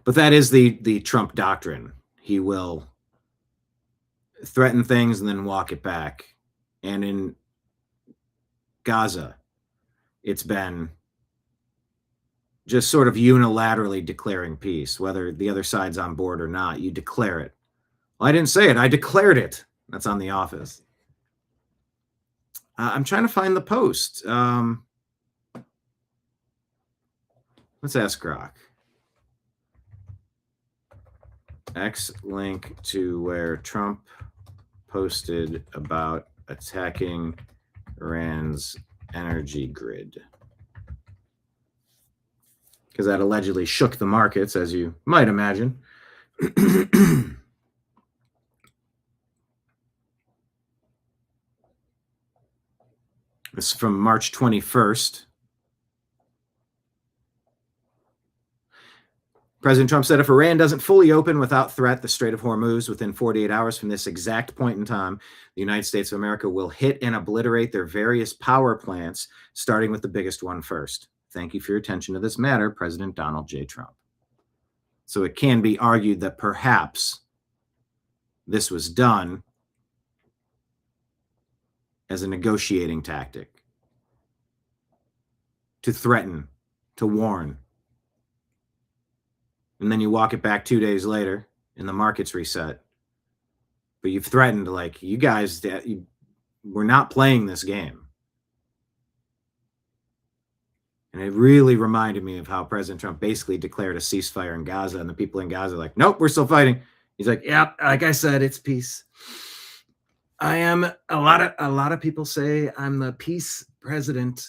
But that is the Trump doctrine. He will threaten things and then walk it back. And in Gaza, it's been just sort of unilaterally declaring peace, whether the other side's on board or not. You declare it. Well, I didn't say it. I declared it. That's on The Office. I'm trying to find the post. Let's ask Grok. X link to where Trump posted about attacking Iran's energy grid. Because that allegedly shook the markets, as you might imagine. This is from March 21st. President Trump said if Iran doesn't fully open without threat the Strait of Hormuz within 48 hours from this exact point in time, the United States of America will hit and obliterate their various power plants, starting with the biggest one first. Thank you for your attention to this matter, President Donald J. Trump. So it can be argued that perhaps this was done as a negotiating tactic, to threaten, to warn. And then you walk it back 2 days later and the market's reset. But you've threatened, like, you guys, we're not playing this game. And it really reminded me of how President Trump basically declared a ceasefire in Gaza, and the people in Gaza are like, nope, we're still fighting. He's like, yeah, like I said, it's peace. I am, a lot of people say I'm the peace president.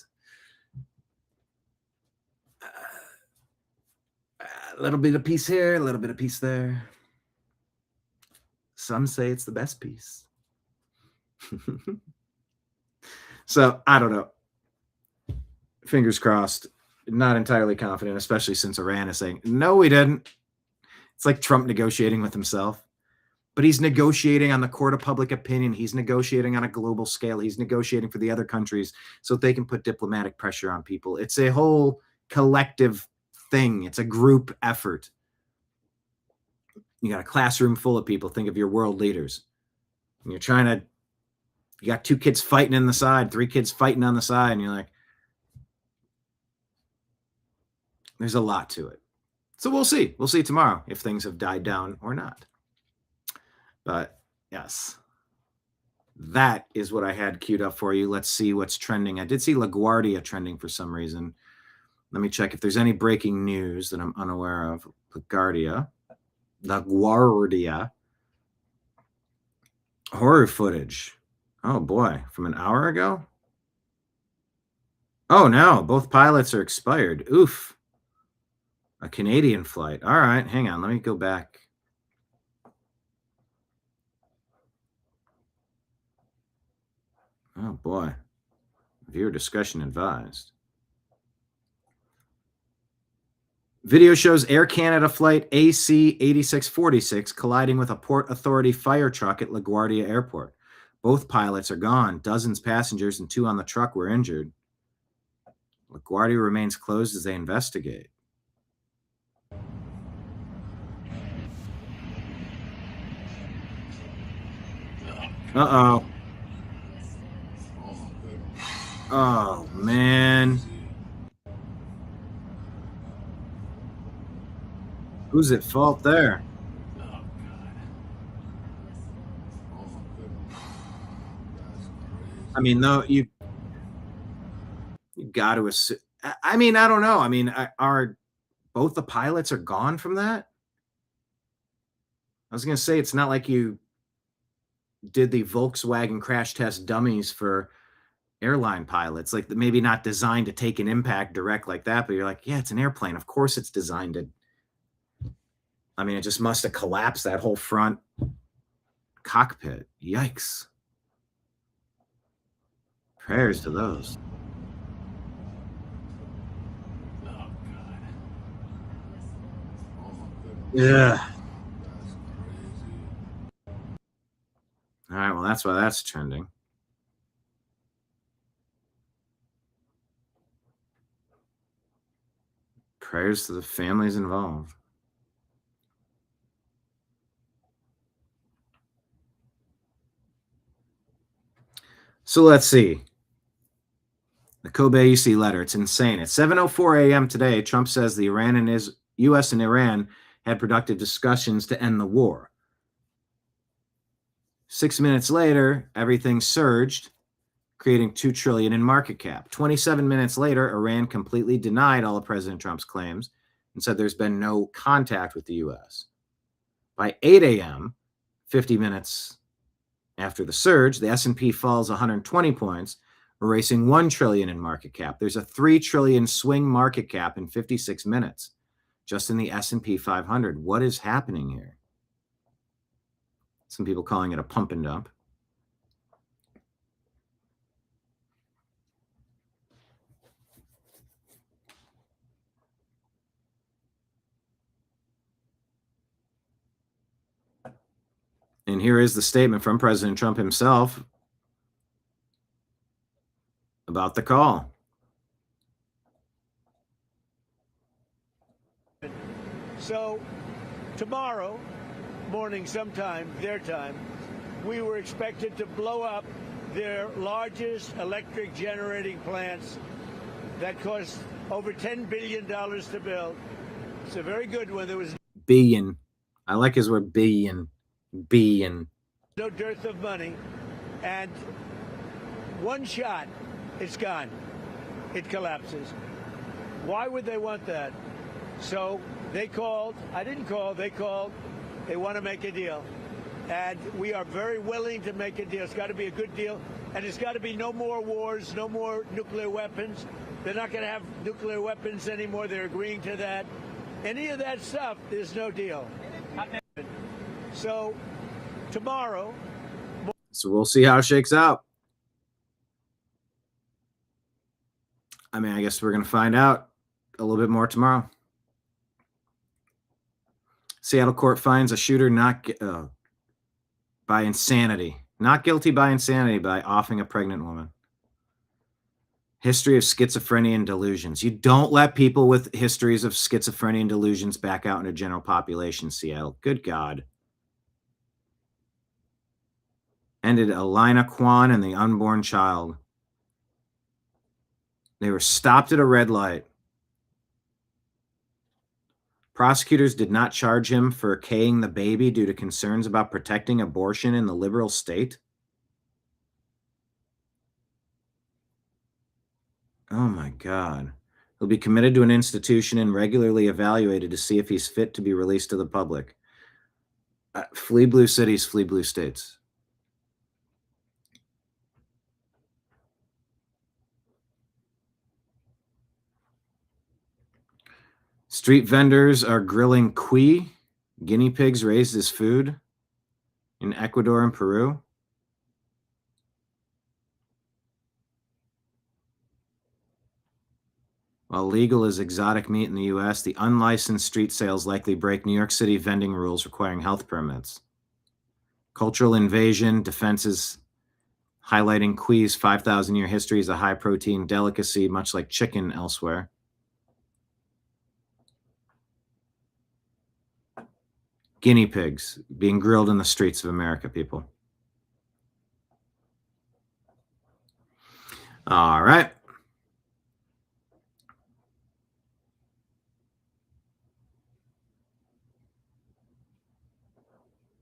A little bit of peace here, a little bit of peace there. Some say it's the best peace. So I don't know. Fingers crossed. Not entirely confident, especially since Iran is saying, no, we didn't. It's like Trump negotiating with himself. But he's negotiating on the court of public opinion. He's negotiating on a global scale. He's negotiating for the other countries so they can put diplomatic pressure on people. It's a whole collective thing. It's a group effort. You got a classroom full of people. Think of your world leaders. And you're trying to, you got 2 kids fighting in the side, 3 kids fighting on the side, and you're like, there's a lot to it. So we'll see. We'll see tomorrow if things have died down or not. But yes, that is what I had queued up for you. Let's see what's trending. I did see LaGuardia trending for some reason. Let me check if there's any breaking news that I'm unaware of. LaGuardia. Horror footage. Oh boy, from an hour ago? Oh no, both pilots are expired. Oof. A Canadian flight. All right, hang on. Let me go back. Oh boy. Viewer discretion advised. Video shows Air Canada flight AC 8646 colliding with a Port Authority fire truck at LaGuardia Airport. Both pilots are gone. Dozens passengers and 2 on the truck were injured. LaGuardia remains closed as they investigate. Uh-oh. Oh, man. Who's at fault there? I mean, no, you got to assume. I mean, I don't know. I mean, are both the pilots are gone from that? I was going to say, it's not like you did the Volkswagen crash test dummies for airline pilots, like maybe not designed to take an impact direct like that, but you're like, yeah, it's an airplane. Of course it's designed to. I mean, it just must have collapsed that whole front cockpit. Yikes. Prayers to those. Yeah. All right, well, that's why that's trending. Prayers to the families involved. So let's see. The Kobe EC letter. It's insane. At 7:04 a.m. today, Trump says the U.S. and Iran had productive discussions to end the war. 6 minutes later, everything surged, creating $2 trillion in market cap. 27 minutes later, Iran completely denied all of President Trump's claims and said there's been no contact with the U.S. By 8 a.m., 50 minutes after the surge, the S&P falls 120 points, erasing $1 trillion in market cap. There's a $3 trillion swing market cap in 56 minutes, just in the S&P 500. What is happening here? Some people calling it a pump and dump. And here is the statement from President Trump himself about the call. So tomorrow morning sometime, their time, we were expected to blow up their largest electric generating plants that cost over $10 billion to build. It's a very good one. There was billion. I like his word billion. Billion. no dearth of money. And one shot, it's gone. It collapses. Why would they want that? So they called. I didn't call. They called. They want to make a deal. And we are very willing to make a deal. It's got to be a good deal. And it's got to be no more wars, no more nuclear weapons. They're not going to have nuclear weapons anymore. They're agreeing to that. Any of that stuff, there's no deal. So tomorrow. So we'll see how it shakes out. I mean, I guess we're going to find out a little bit more tomorrow. Seattle court finds a shooter not by insanity. Not guilty by insanity by offing a pregnant woman. History of schizophrenia and delusions. You don't let people with histories of schizophrenia and delusions back out into general population, Seattle. Good God. Ended Alina Kwan and the unborn child. They were stopped at a red light. Prosecutors did not charge him for K-ing the baby due to concerns about protecting abortion in the liberal state. Oh my God. He'll be committed to an institution and regularly evaluated to see if he's fit to be released to the public. Flee blue cities, flee blue states. Street vendors are grilling cuy, guinea pigs raised as food, in Ecuador and Peru. While legal is exotic meat in the U.S., the unlicensed street sales likely break New York City vending rules requiring health permits. Cultural invasion, defenses highlighting Qui's 5,000-year history as a high-protein delicacy, much like chicken elsewhere. Guinea pigs being grilled in the streets of America, people. All right.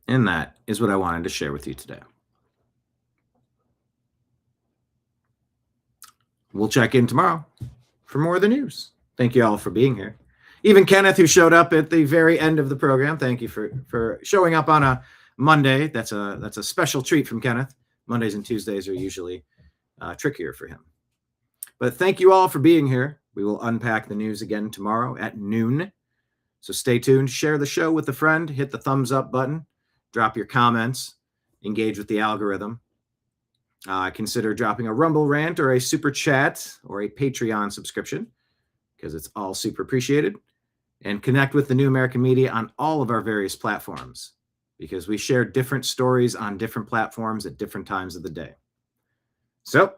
And that is what I wanted to share with you today. We'll check in tomorrow for more of the news. Thank you all for being here. Even Kenneth, who showed up at the very end of the program, thank you for showing up on a Monday. That's a special treat from Kenneth. Mondays and Tuesdays are usually trickier for him. But thank you all for being here. We will unpack the news again tomorrow at noon. So stay tuned. Share the show with a friend. Hit the thumbs up button. Drop your comments. Engage with the algorithm. Consider dropping a Rumble rant or a Super Chat or a Patreon subscription, because it's all super appreciated. And connect with the New American Media on all of our various platforms, because we share different stories on different platforms at different times of the day. So,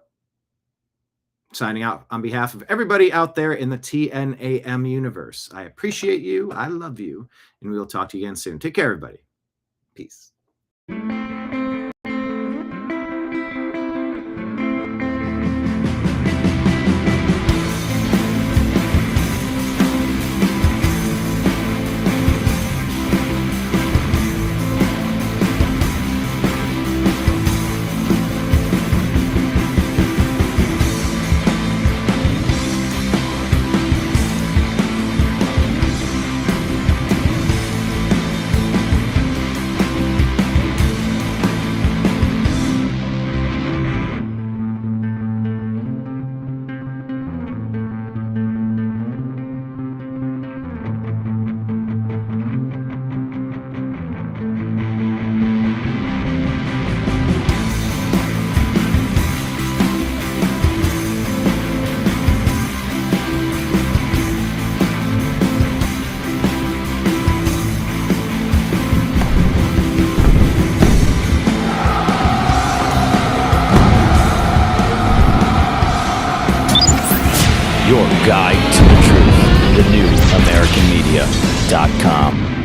signing out on behalf of everybody out there in the TNAM universe. I appreciate you. I love you. And we will talk to you again soon. Take care, everybody. Peace. Your guide to the truth. TheNewAmericanMedia.com.